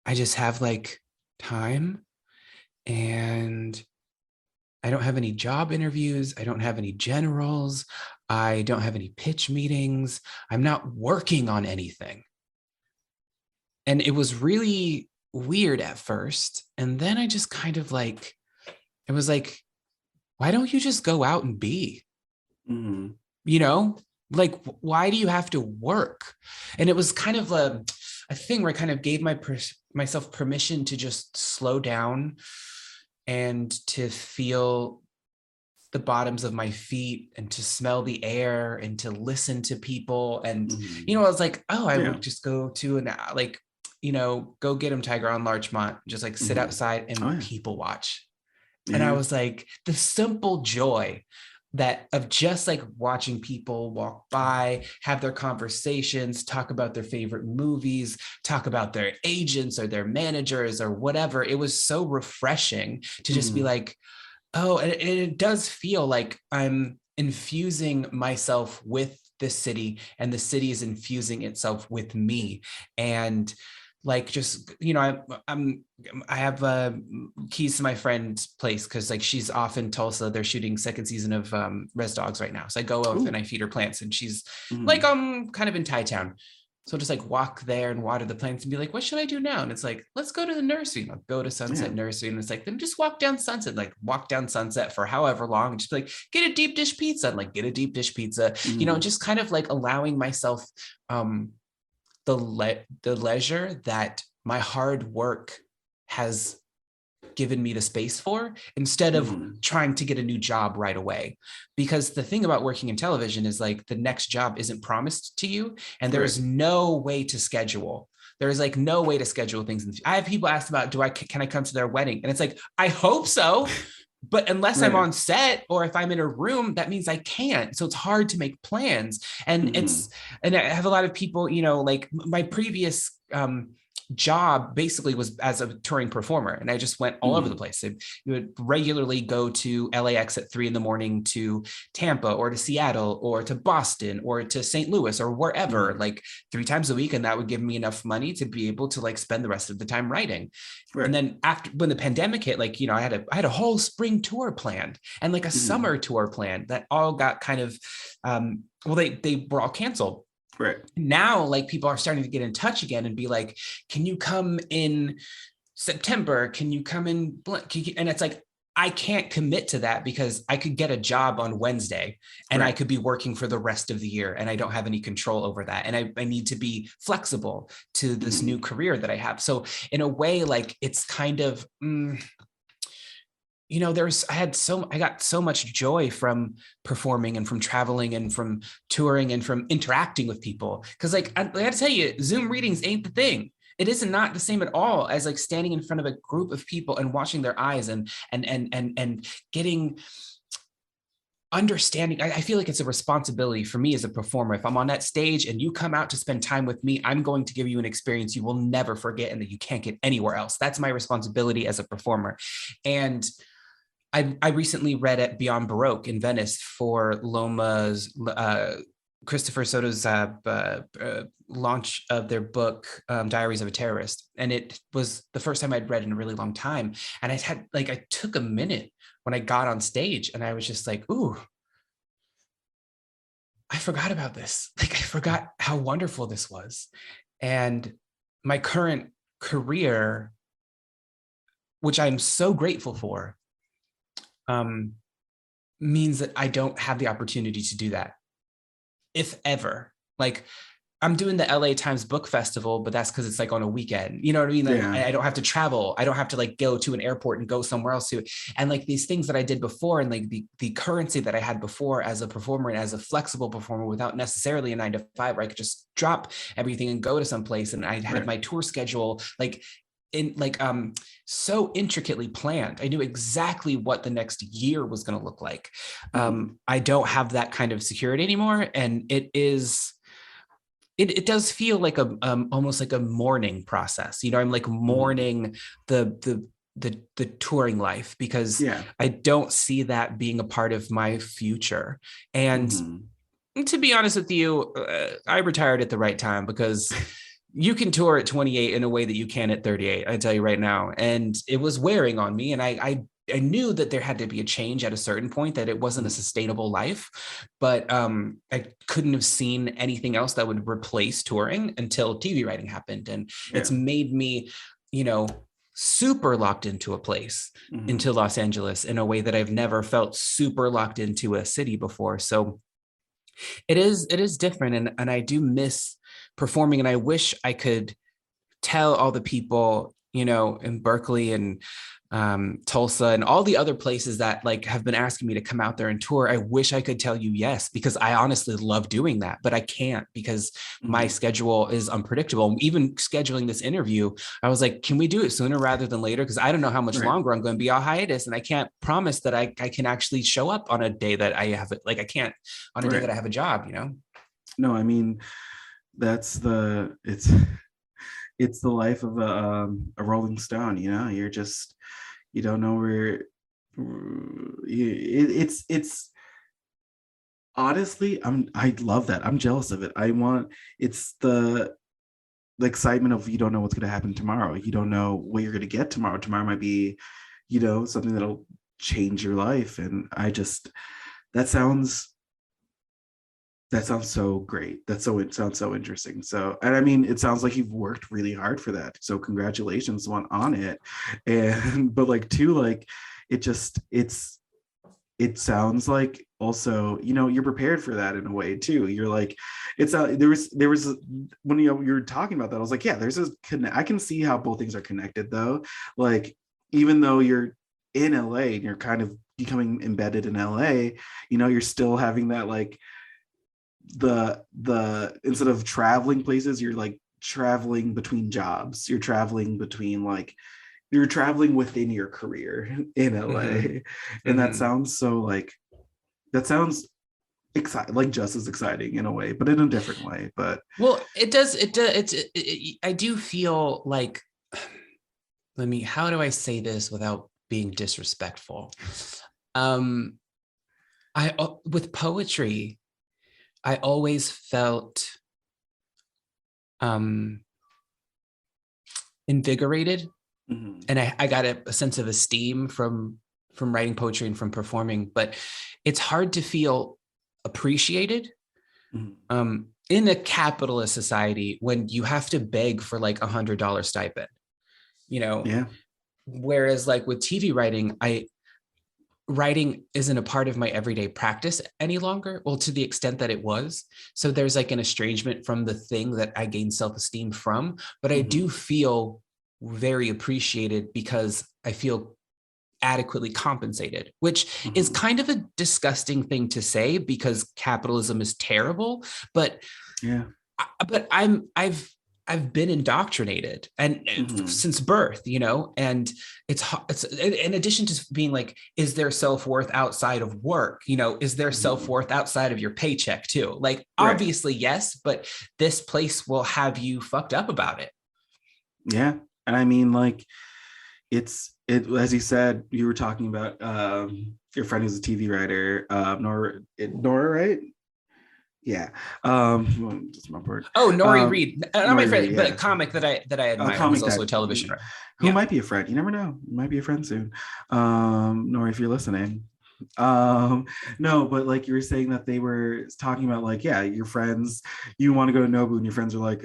I just have like time, and I don't have any job interviews. I don't have any generals. I don't have any pitch meetings. I'm not working on anything. And it was really weird at first. And then I just kind of like, it was like, why don't you just go out and be? Mm-hmm. You know, like, why do you have to work? And it was kind of a thing where I kind of gave myself permission to just slow down and to feel the bottoms of my feet and to smell the air and to listen to people. And, you know, I was like, oh, I would just go to like, you know, go get him Tiger on Larchmont, just like sit outside and people watch. Yeah. And I was like, the simple joy that of just like watching people walk by, have their conversations, talk about their favorite movies, talk about their agents or their managers or whatever. It was so refreshing to just be like, oh, and it does feel like I'm infusing myself with this city, and the city is infusing itself with me. And like, just, you know, I have keys to my friend's place because like she's off in Tulsa. They're shooting second season of Res Dogs right now. So I go up and I feed her plants, and she's like kind of in Thai town. So I'll just like walk there and water the plants and be like, what should I do now? And it's like, let's go to the nursery. And I'll go to Sunset Nursery. And it's like, then just walk down Sunset, like walk down Sunset for however long. And just be like, get a deep dish pizza. And like, get a deep dish pizza, you know, just kind of like allowing myself the leisure that my hard work has given me the space for, instead of trying to get a new job right away. Because the thing about working in television is like the next job isn't promised to you, and there is no way to schedule. There is like no way to schedule things. I have people ask about, can I come to their wedding? And it's like, I hope so. But unless I'm on set or if I'm in a room, that means I can't. So it's hard to make plans. And and I have a lot of people, you know, like my previous job basically was as a touring performer, and I just went all over the place. You would regularly go to LAX at 3 a.m. to Tampa or to Seattle or to Boston or to St. Louis or wherever, like 3 times a week. And that would give me enough money to be able to like spend the rest of the time writing. And then when the pandemic hit, like, you know, I had a whole spring tour planned and like a summer tour planned that all got kind of, well, they were all canceled. Right. Now, like, people are starting to get in touch again and be like, can you come in September? Can you come in? And it's like, I can't commit to that because I could get a job on Wednesday and I could be working for the rest of the year, and I don't have any control over that. And I need to be flexible to this new career that I have. So in a way, like, it's kind of, you know, I got so much joy from performing and from traveling and from touring and from interacting with people. Cause like, I gotta tell you, Zoom readings ain't the thing. It is not the same at all as like standing in front of a group of people and watching their eyes and getting understanding. I feel like it's a responsibility for me as a performer. If I'm on that stage and you come out to spend time with me, I'm going to give you an experience you will never forget and that you can't get anywhere else. That's my responsibility as a performer. And I recently read at Beyond Baroque in Venice for Loma's, Christopher Soto's launch of their book, Diaries of a Terrorist. And it was the first time I'd read in a really long time. And I took a minute when I got on stage and I was just like, ooh, I forgot about this. Like, I forgot how wonderful this was. And my current career, which I'm so grateful for, means that I don't have the opportunity to do that, if ever. Like, I'm doing the LA Times Book Festival, but that's because it's like on a weekend. You know what I mean? Like, Yeah. I don't have to travel. I don't have to like go to an airport and go somewhere else to. And like these things that I did before, and like the currency that I had before as a performer and as a flexible performer without necessarily a 9 to 5, where I could just drop everything and go to someplace. And I had my tour schedule like so intricately planned. I knew exactly what the next year was going to look like. I don't have that kind of security anymore, and it does feel like a almost like a mourning process. You know, I'm like mourning the touring life, because I don't see that being a part of my future. And to be honest with you, I retired at the right time, because you can tour at 28 in a way that you can at 38. I tell you right now. And it was wearing on me. And I knew that there had to be a change at a certain point, that it wasn't a sustainable life, but I couldn't have seen anything else that would replace touring until TV writing happened. And it's made me, you know, super locked into a place, into Los Angeles, in a way that I've never felt super locked into a city before. So it is different. And I do miss performing. And I wish I could tell all the people, you know, in Berkeley and Tulsa and all the other places that like have been asking me to come out there and tour. I wish I could tell you yes, because I honestly love doing that, but I can't, because my schedule is unpredictable. Even scheduling this interview, I was like, can we do it sooner rather than later? Because I don't know how much longer I'm going to be on hiatus, and I can't promise that I can actually show up on a day that I have it. Like I can't on a day that I have a job, you know? No, I mean, it's the life of a Rolling Stone. You know, you don't know where. It's honestly, I love that. I'm jealous of it. It's the excitement of, you don't know what's going to happen tomorrow. You don't know what you're going to get tomorrow. Tomorrow might be, you know, something that'll change your life. And that sounds so great. It sounds so interesting. So, and I mean, it sounds like you've worked really hard for that. So congratulations on it. And, but like too, like, it sounds like also, you know, you're prepared for that in a way too. You're like, there was when you were talking about that, I was like, yeah, I can see how both things are connected though. Like, even though you're in LA and you're kind of becoming embedded in LA, you know, you're still having that, like, the instead of traveling places, you're like traveling between jobs. You're traveling within your career in LA. And that sounds exciting, like just as exciting in a way, but in a different way. But well, I do feel like, how do I say this without being disrespectful? With poetry, I always felt invigorated, and I got a sense of esteem from writing poetry and from performing. But it's hard to feel appreciated in a capitalist society when you have to beg for like $100 stipend, you know? Yeah. Whereas like with TV writing, writing isn't a part of my everyday practice any longer. Well, to the extent that it was. So there's like an estrangement from the thing that I gained self-esteem from, but I do feel very appreciated because I feel adequately compensated, which is kind of a disgusting thing to say because capitalism is terrible, but I've been indoctrinated and since birth, you know, and it's in addition to being like, is there self-worth outside of work? You know, is there self-worth outside of your paycheck too? Like, obviously, yes, but this place will have you fucked up about it. Yeah. And I mean, like, as you said, you were talking about your friend who's a TV writer, Nora, right? Yeah. Just my word. Oh, Nori Reed. Not my friend, Reed, but a comic that I admire, who's also a television writer. Who might be a friend. You never know. Might be a friend soon. Nori, if you're listening. No, but like you were saying that they were talking about, like, yeah, your friends, you want to go to Nobu and your friends are like,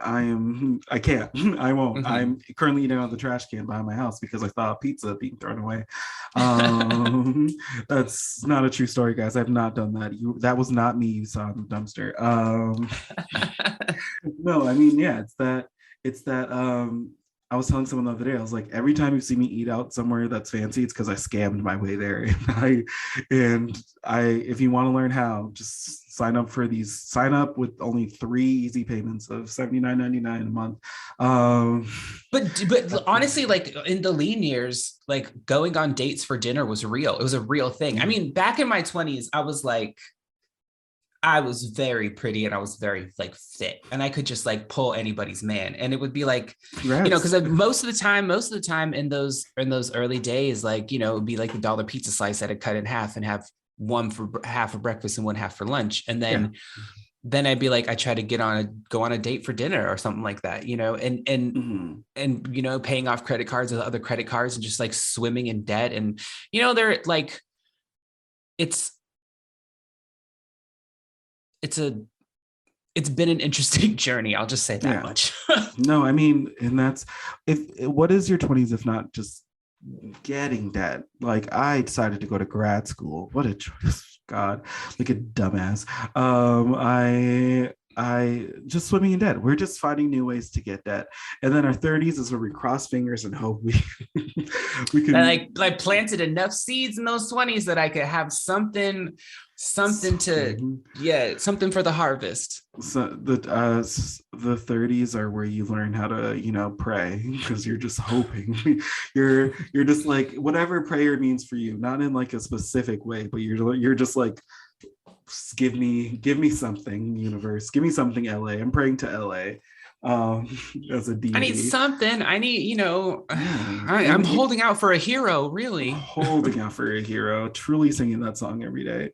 I can't. I won't. Mm-hmm. I'm currently eating out of the trash can behind my house because I saw a pizza being thrown away. That's not a true story, guys. I've not done that. That was not me you saw in the dumpster. No, I mean, yeah, it's that I was telling someone the other day, I was like, every time you see me eat out somewhere that's fancy, it's because I scammed my way there. And I if you want to learn how, just sign up with only 3 easy payments of $79.99 a month. Um But honestly, like in the lean years, like going on dates for dinner was real. It was a real thing. I mean, back in my 20s, I was very pretty and I was very like fit and I could just like pull anybody's man. And it would be like, because most of the time in those early days, like, it would be like the dollar pizza slice that I'd cut in half and have one for half for breakfast and one half for lunch. And then I'd be like, I try to go on a date for dinner or something like that, and paying off credit cards with other credit cards and just like swimming in debt. And, they're like, it's been an interesting journey. I'll just say that much. No, I mean, and what is your 20s if not just getting debt? Like, I decided to go to grad school. What a choice. God, like a dumbass. I just swimming in debt. We're just finding new ways to get debt. And then our 30s is where we cross fingers and hope we can like planted enough seeds in those 20s that I could have something for the harvest. So the 30s are where you learn how to pray, because you're just hoping. you're just like, whatever prayer means for you, not in like a specific way, but you're just like, give me something, universe, give me something, LA. I'm praying to LA as a deity. I need something. I'm holding out for a hero, really. Holding out for a hero, truly singing that song every day,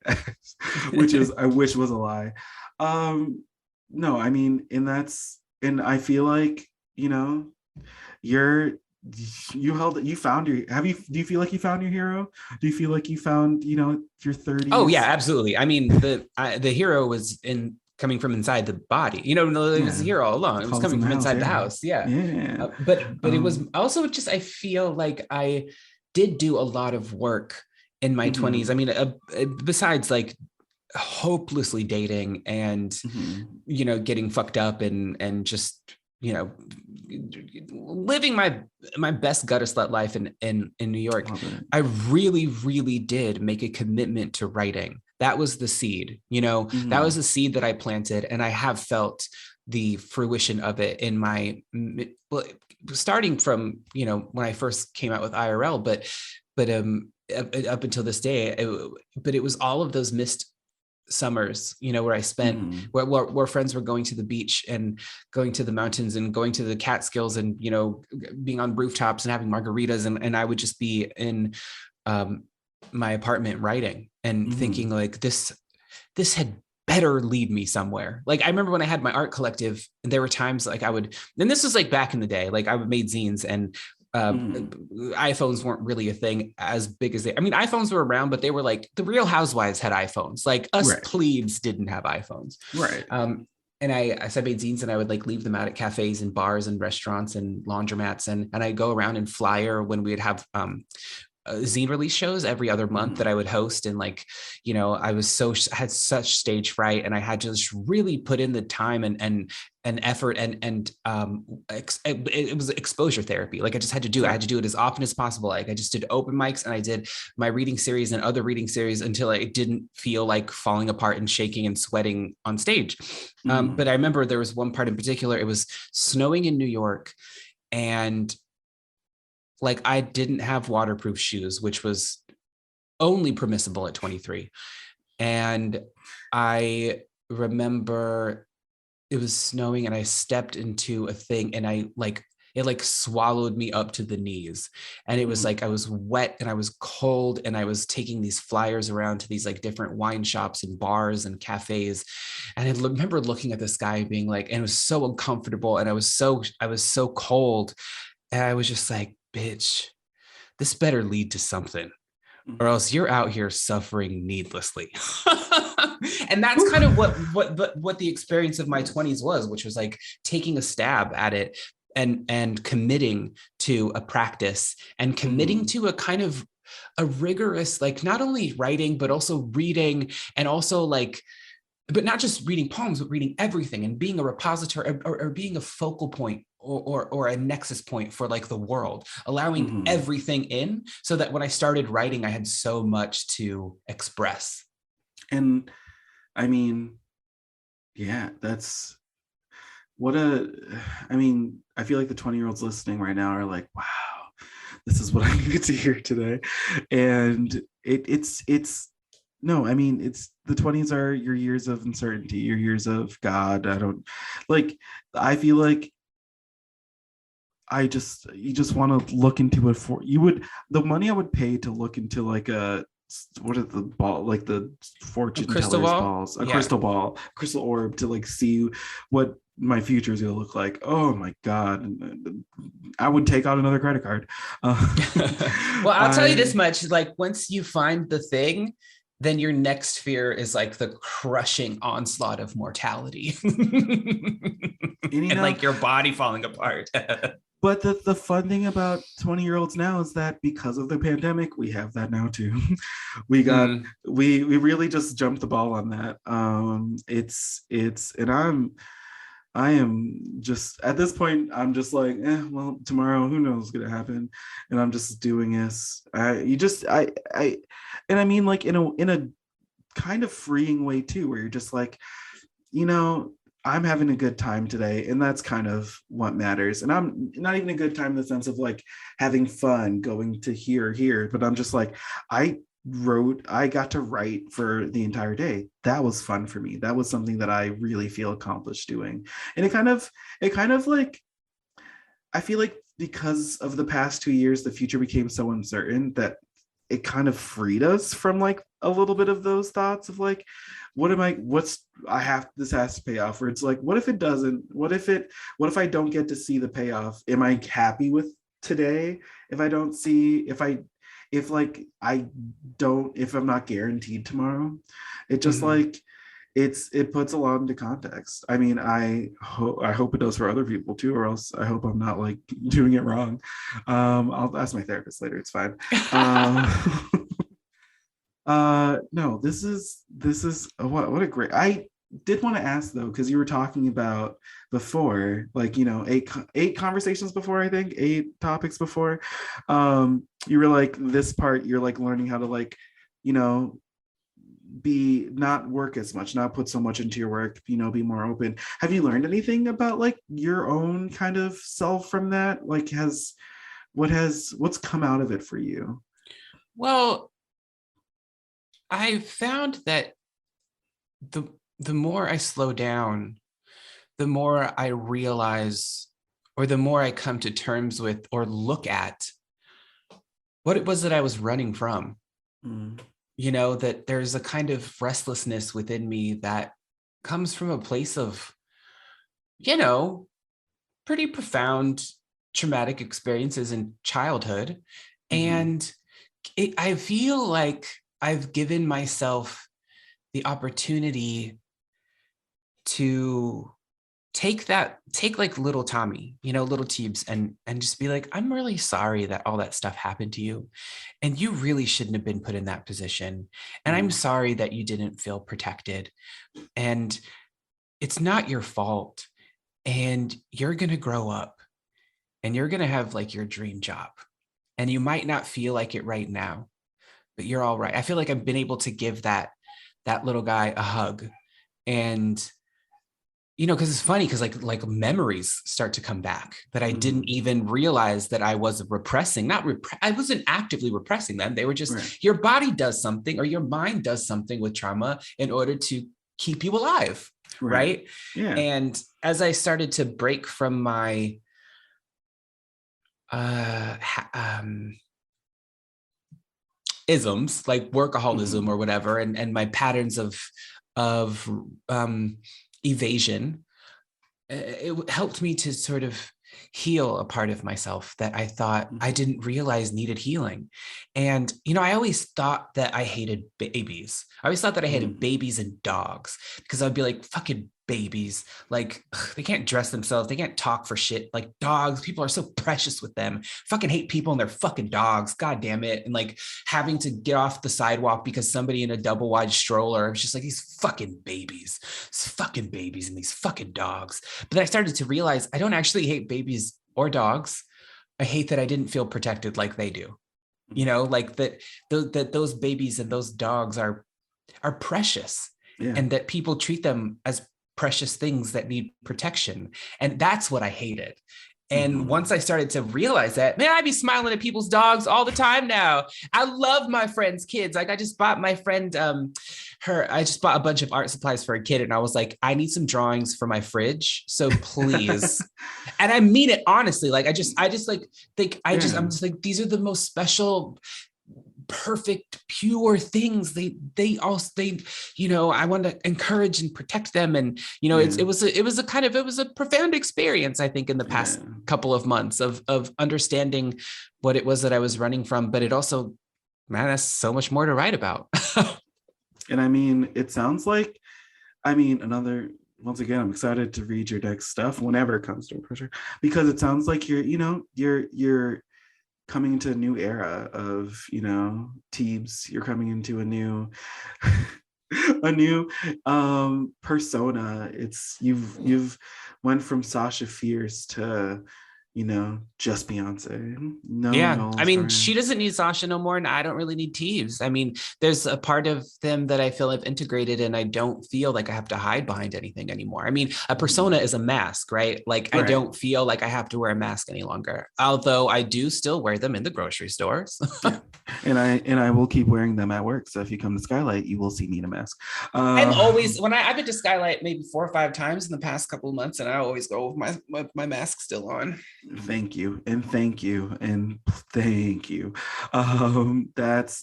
which is, I wish was a lie. No, I mean, and I feel like, do you feel like you found your hero? Do you feel like you found, your 30s? Oh yeah, absolutely. I mean, the hero was coming from inside the body. It was a hero all along. It was coming from inside the house. Yeah. But it was also just, I feel like I did do a lot of work in my 20s. I mean, besides like hopelessly dating and getting fucked up and just living my best gutter slut life in New York. I really, really did make a commitment to writing. That was the seed, that was the seed that I planted, and I have felt the fruition of it in my, starting from when I first came out with IRL, but up until this day, but it was all of those missed summers, where I spent where friends were going to the beach and going to the mountains and going to the Catskills and being on rooftops and having margaritas, and I would just be in my apartment writing and thinking like, this had better lead me somewhere. Like, I remember when I had my art collective, and there were times like and this was like back in the day, like I would made zines, and iPhones weren't really a thing as big as iPhones were around, but they were like, the Real Housewives had iPhones, like us plebes didn't have iPhones. Right. And I made zines, and I would like leave them out at cafes and bars and restaurants and laundromats, and I'd go around and flyer when we'd have zine release shows every other month that I would host. And like, I had such stage fright, and I had to just really put in the time and effort and it was exposure therapy. Like, I just had to do it. I had to do it as often as possible. Like, I just did open mics, and I did my reading series and other reading series until I didn't feel like falling apart and shaking and sweating on stage. But I remember there was one part in particular. It was snowing in New York, and like, I didn't have waterproof shoes, which was only permissible at 23. And I remember it was snowing, and I stepped into a thing, and it swallowed me up to the knees. And it was like, I was wet and I was cold, and I was taking these flyers around to these like different wine shops and bars and cafes. And I remember looking at this guy and being like, and it was so uncomfortable, and I was so cold. And I was just like, bitch, this better lead to something, or else you're out here suffering needlessly. And that's kind of what the experience of my 20s was, which was like taking a stab at it and committing to a practice and committing to a kind of a rigorous, like not only writing, but also reading, and also like, but not just reading poems, but reading everything and being a repository or being a focal point or a nexus point for like the world, allowing everything in, so that when I started writing, I had so much to express. And I mean, yeah, that's I mean, I feel like the 20-year-olds listening right now are like, wow, this is what I needed to hear today. And it's no, I mean, it's the 20s are your years of uncertainty, your years of God. I feel like you just want to look into it the money I would pay to look into like what are the ball, like the fortune tellers balls, crystal ball, crystal orb, to like see what my future is going to look like. Oh my God. I would take out another credit card. Well, I'll tell you this much, like once you find the thing, then your next fear is like the crushing onslaught of mortality. And like your body falling apart. But the fun thing about 20-year-olds now is that because of the pandemic, we have that now too. We really just jumped the ball on that. And I am just at this point, I'm just like, well, tomorrow, who knows what's gonna happen? And I'm just doing this. And I mean, like in a kind of freeing way too, where you're just like, I'm having a good time today, and that's kind of what matters. And I'm not even a good time in the sense of like having fun going to here, but I'm just like, I got to write for the entire day. That was fun for me. That was something that I really feel accomplished doing. And it kind of like, I feel like because of the past 2 years, the future became so uncertain that it kind of freed us from like a little bit of those thoughts of like, this has to pay off, or it's like, what if it doesn't? What if I don't get to see the payoff? Am I happy with today? If I'm not guaranteed tomorrow, it just like, it puts a lot into context. I mean, I hope it does for other people too, or else I hope I'm not like doing it wrong. I'll ask my therapist later. It's fine. No, this is what a great. I did want to ask though, because you were talking about before, like, eight conversations before, I think 8 topics before. You were like, this part, you're like learning how to like, be not work as much, not put so much into your work, be more open. Have you learned anything about like your own kind of self from that? Like, what's come out of it for you? Well, I found that the more I slow down, the more I realize, or the more I come to terms with or look at what it was that I was running from. That there's a kind of restlessness within me that comes from a place of, pretty profound traumatic experiences in childhood. And I feel like I've given myself the opportunity to take like little Tommy, little Teebs, and just be like, I'm really sorry that all that stuff happened to you. And you really shouldn't have been put in that position. And I'm sorry that you didn't feel protected. And it's not your fault. And you're going to grow up and you're going to have like your dream job. And you might not feel like it right now, but you're all right. I feel like I've been able to give that little guy a hug. And because it's funny, because like memories start to come back that I didn't even realize that I was repressing. I wasn't actively repressing them. They were just, your body does something, or your mind does something with trauma in order to keep you alive. Right. Yeah. And as I started to break from my isms, like workaholism or whatever, and my patterns of evasion, it helped me to sort of heal a part of myself that I thought I didn't realize needed healing. And, I always thought that I hated babies. I always thought that I hated babies and dogs, because I'd be like, fucking babies. Like, they can't dress themselves. They can't talk for shit. Like, dogs, people are so precious with them. Fucking hate people and they're fucking dogs. God damn it. And like having to get off the sidewalk because somebody in a double wide stroller, I was just like, these fucking babies and these fucking dogs. But then I started to realize I don't actually hate babies or dogs. I hate that I didn't feel protected like they do. Like that those babies and those dogs are precious, and that people treat them as precious things that need protection. And that's what I hated. And once I started to realize that, man, I'd be smiling at people's dogs all the time now. I love my friend's kids. Like, I just bought my friend, I just bought a bunch of art supplies for a kid. And I was like, I need some drawings for my fridge. So please. And I mean it honestly. Like, I'm just like, these are the most special, perfect, pure things. I want to encourage and protect them. And it was a profound experience, I think, in the past couple of months of understanding what it was that I was running from. But it also, man, that's so much more to write about. And I mean, it sounds like, once again, I'm excited to read your next stuff whenever it comes to pressure, because it sounds like you're coming into a new era of, Teebs. You're coming into a new persona. It's you've went from Sasha Fierce to, just Beyonce. She doesn't need Sasha no more, and I don't really need Teebs. I mean, there's a part of them that I feel I've integrated, and I don't feel like I have to hide behind anything anymore. I mean, a persona is a mask, right? Like, right. I don't feel like I have to wear a mask any longer, although I do still wear them in the grocery stores. Yeah. And I will keep wearing them at work. So if you come to Skylight, you will see me in a mask. I'm always, I've been to Skylight maybe 4 or 5 times in the past couple of months, and I always go with my mask still on. Thank you. And thank you. And thank you. That's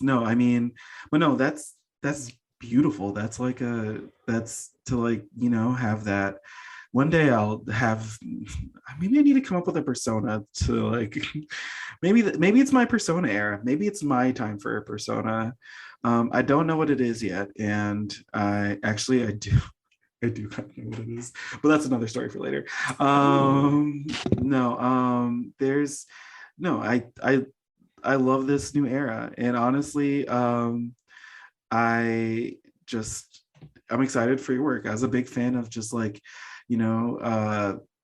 beautiful. That's to have that. One day maybe I need to come up with a persona to maybe it's my persona era. Maybe it's my time for a persona. I don't know what it is yet. And I do kind of know what it is, but that's another story for later. I love this new era. And honestly, I'm excited for your work. I was a big fan of just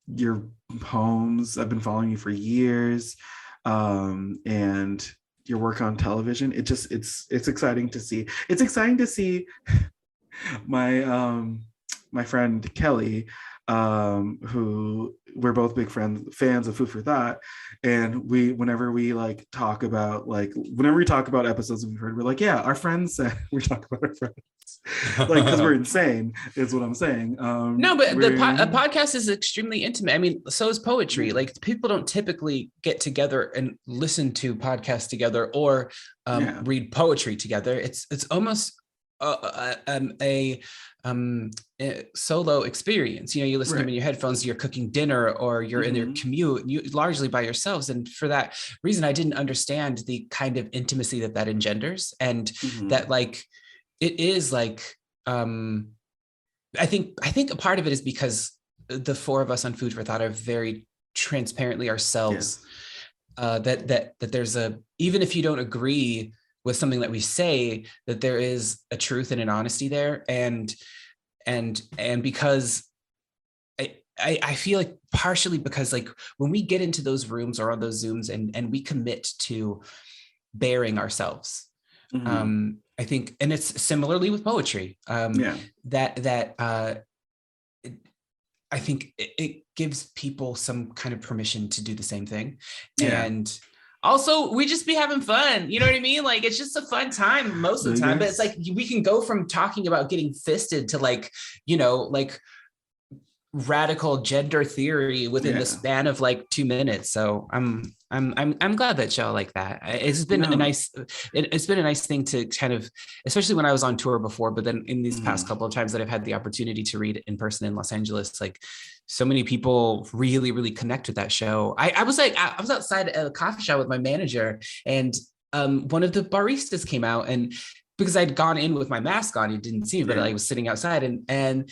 your poems. I've been following you for years, and your work on television. It's exciting to see. It's exciting to see my friend Kelly, who we're both big fans of Food for Thought, and whenever we talk about episodes we've heard, we're like, yeah, our friends said we talk about our friends, because we're insane is what I'm saying. No, but a podcast is extremely intimate. I mean, so is poetry. Like, people don't typically get together and listen to podcasts together or read poetry together. It's almost a solo experience. You listen to them in your headphones, you're cooking dinner, or you're in your commute, you largely by yourselves. And for that reason, I didn't understand the kind of intimacy that engenders, and that it is I think a part of it is because the 4 of us on Food for Thought are very transparently ourselves. That there's even if you don't agree with something that we say, that there is a truth and an honesty there. And because I feel like partially because when we get into those rooms or on those Zooms and we commit to bearing ourselves, I think, and it's similarly with poetry, that I think it gives people some kind of permission to do the same thing. And also, we just be having fun. You know what I mean? It's just a fun time most of the time. But it's we can go from talking about getting fisted to radical gender theory within the span of like 2 minutes. So I'm glad that y'all like that. It's been it's been a nice thing to kind of, especially when I was on tour before, but then in these past couple of times that I've had the opportunity to read in person in Los Angeles, like so many people really, really connect with that show. I was outside at a coffee shop with my manager, and one of the baristas came out, and because I'd gone in with my mask on, he didn't see me, but I was sitting outside, and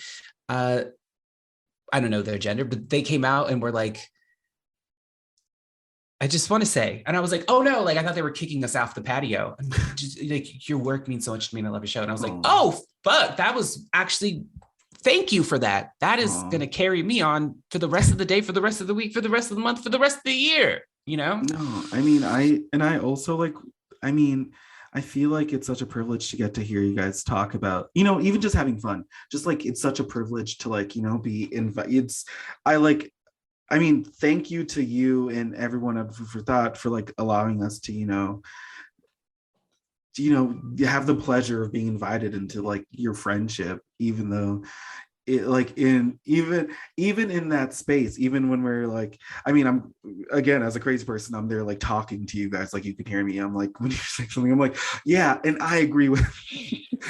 I don't know their gender, but they came out and were like, I just want to say, and I was like, oh no, like I thought they were kicking us off the patio. And just like, your work means so much to me and I love your show. And I was like, oh fuck, that was actually, thank you for that. That is going to carry me on for the rest of the day, for the rest of the week, for the rest of the month, for the rest of the year, you know? No, I mean, I also like, I mean, I feel like it's such a privilege to get to hear you guys talk about, you know, even just having fun. Just like, it's such a privilege to like, you know, be invited. I mean, thank you to you and everyone at Food for Thought for like allowing us to, you know, have the pleasure of being invited into like your friendship, even though it like in even in that space, even when we're like, I mean, I'm again, as a crazy person, I'm there like talking to you guys, like you can hear me. I'm like, when you say something, I'm like, yeah, and I agree with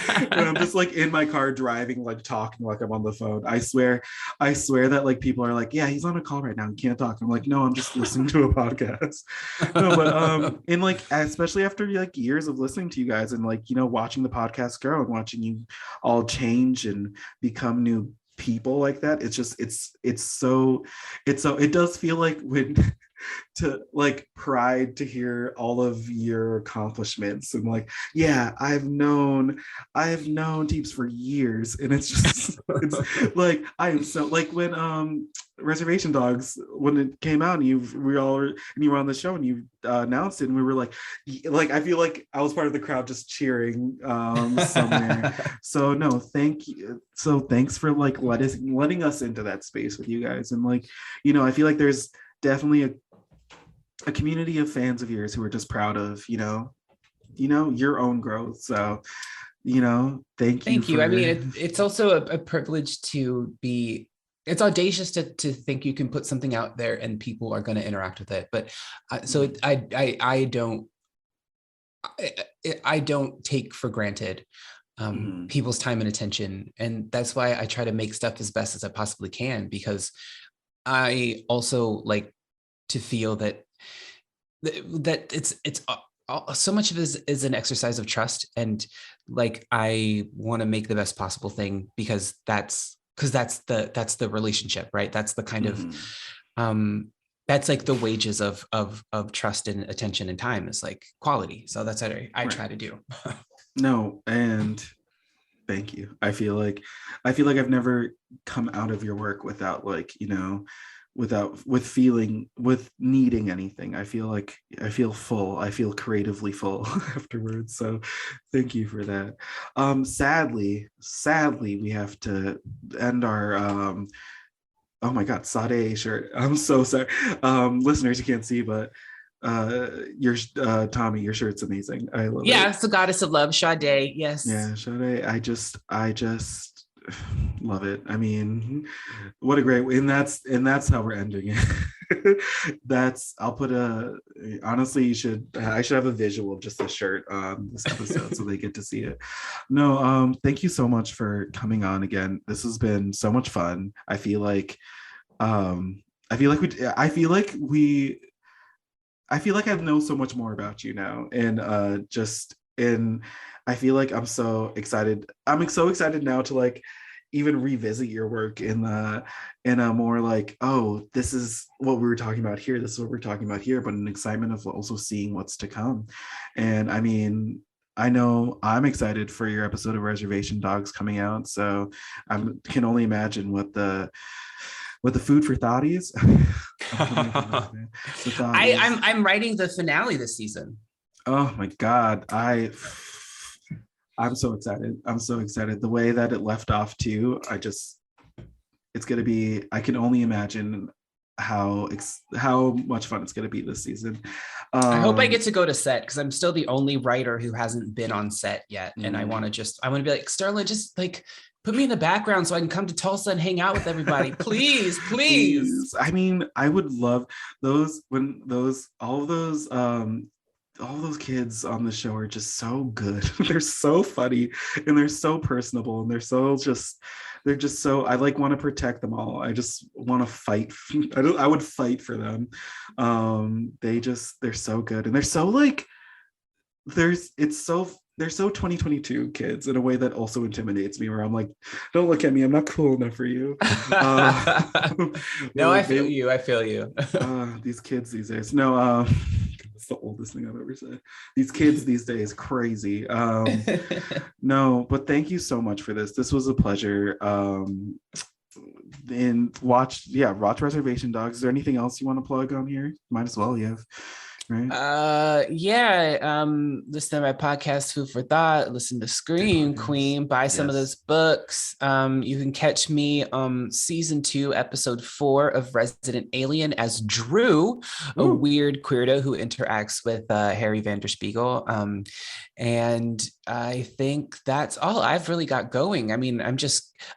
when I'm just like in my car driving, like talking like I'm on the phone. I swear that like people are like, yeah, he's on a call right now, he can't talk. I'm like, no, I'm just listening to a podcast. No, but and like especially after like years of listening to you guys and like, you know, watching the podcast grow and watching you all change and become new people like that, it's just it does feel like when to like pride to hear all of your accomplishments and like, yeah, I've known Deeps for years, and it's just it's like I am so like when Reservation Dogs, when it came out and you were on the show and you announced it, and we were like I feel like I was part of the crowd just cheering somewhere. So no, thank you. So thanks for like letting us into that space with you guys. And like, you know, I feel like there's definitely a community of fans of yours who are just proud of, you know, your own growth. So, you know, thank you. I mean, it's also a privilege to be, it's audacious to think you can put something out there and people are going to interact with it. But I don't take for granted people's time and attention. And that's why I try to make stuff as best as I possibly can, because I also like to feel that it's so much of it is an exercise of trust, and like I want to make the best possible thing, because that's the relationship, right? That's the kind of that's like the wages of trust and attention and time is like quality. So that's what I try to do. No, and thank you. I feel like I've never come out of your work without like, you know, with needing anything. I feel full. I feel creatively full afterwards. So thank you for that. Sadly, we have to end our oh my God, Sade shirt. I'm so sorry. Listeners, you can't see, but your Tommy, your shirt's amazing. I love it. Yeah, it's the goddess of love, Sade. Yes. Yeah, Sade. I just love it. I mean, what a great way. And that's how we're ending it. Honestly, I should have a visual of just the shirt on this episode so they get to see it. No, thank you so much for coming on again. This has been so much fun. I feel like I know so much more about you now, and I feel like I'm so excited. I'm so excited now to like even revisit your work in a more like, oh, this is what we were talking about here. This is what we're talking about here, but an excitement of also seeing what's to come. And I mean, I know I'm excited for your episode of Reservation Dogs coming out. So I can only imagine what the food for thought is. I'm writing the finale this season. Oh my God. I'm so excited. The way that it left off too. It's going to be, I can only imagine how much fun it's going to be this season. I hope I get to go to set, because I'm still the only writer who hasn't been on set yet. And I want to be like, Sterling, just like Put me in the background so I can come to Tulsa and hang out with everybody. Please, please. I mean, I would love all of those kids on the show are just so good. They're so funny and they're so personable and they're just so, I like want to protect them all. I just want to fight. I would fight for them. They're so good and they're so like, they're so 2022 kids in a way that also intimidates me, where I'm like, don't look at me, I'm not cool enough for you. No, I feel you. These kids these days. No, it's the oldest thing I've ever said. These kids these days, crazy. No, but thank you so much for this. This was a pleasure. And watch Reservation Dogs. Is there anything else you want to plug on here? Might as well, yeah. Right. Listen to my podcast, Food for Thought, listen to Scream Queen, buy some of those books. You can catch me season 2, episode 4 of Resident Alien as Drew, a weird queerdo who interacts with Harry Vanderspiegel. And I think that's all I've really got going. I mean,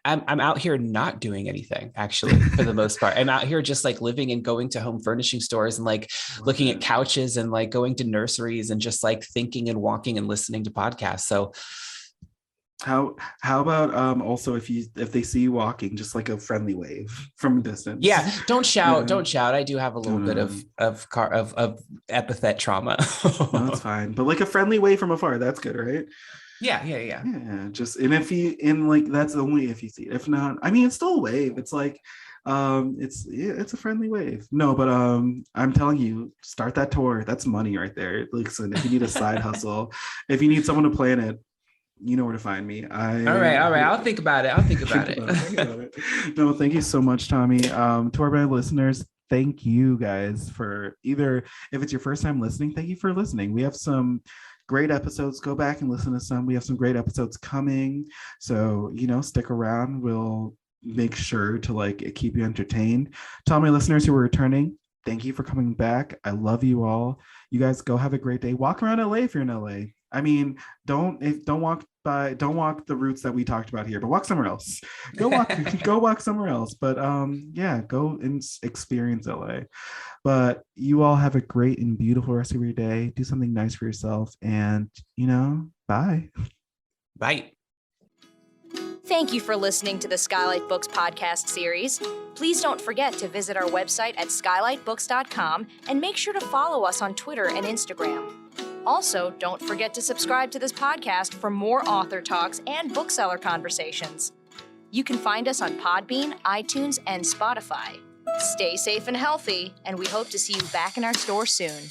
I'm out here not doing anything, actually, for the most part. I'm out here just like living and going to home furnishing stores and like looking at couches and like going to nurseries and just like thinking and walking and listening to podcasts. So how about also if they see you walking, just like a friendly wave from a distance? Yeah, don't shout. I do have a little bit of epithet trauma. No, that's fine. But like a friendly wave from afar, that's good, right? Yeah. Just, and if you that's only if you see it. If not, I mean, it's still a wave. It's like it's a friendly wave. No, but I'm telling you, start that tour. That's money right there. Listen, if you need a side hustle, if you need someone to plan it, you know where to find me. All right. I'll think about it. Think about it. No, thank you so much, Tommy. To our band listeners, thank you guys for either, if it's your first time listening, thank you for listening. We have some great episodes. Go back and listen to some. We have some great episodes coming. So, stick around. We'll make sure to like keep you entertained. To all my listeners who are returning, thank you for coming back. I love you all. You guys go have a great day. Walk around LA if you're in LA. I mean, don't walk the routes that we talked about here, but walk somewhere else. Go walk somewhere else. But go and experience LA. But you all have a great and beautiful rest of your day. Do something nice for yourself, and bye. Bye. Thank you for listening to the Skylight Books podcast series. Please don't forget to visit our website at skylightbooks.com and make sure to follow us on Twitter and Instagram. Also, don't forget to subscribe to this podcast for more author talks and bookseller conversations. You can find us on Podbean, iTunes, and Spotify. Stay safe and healthy, and we hope to see you back in our store soon.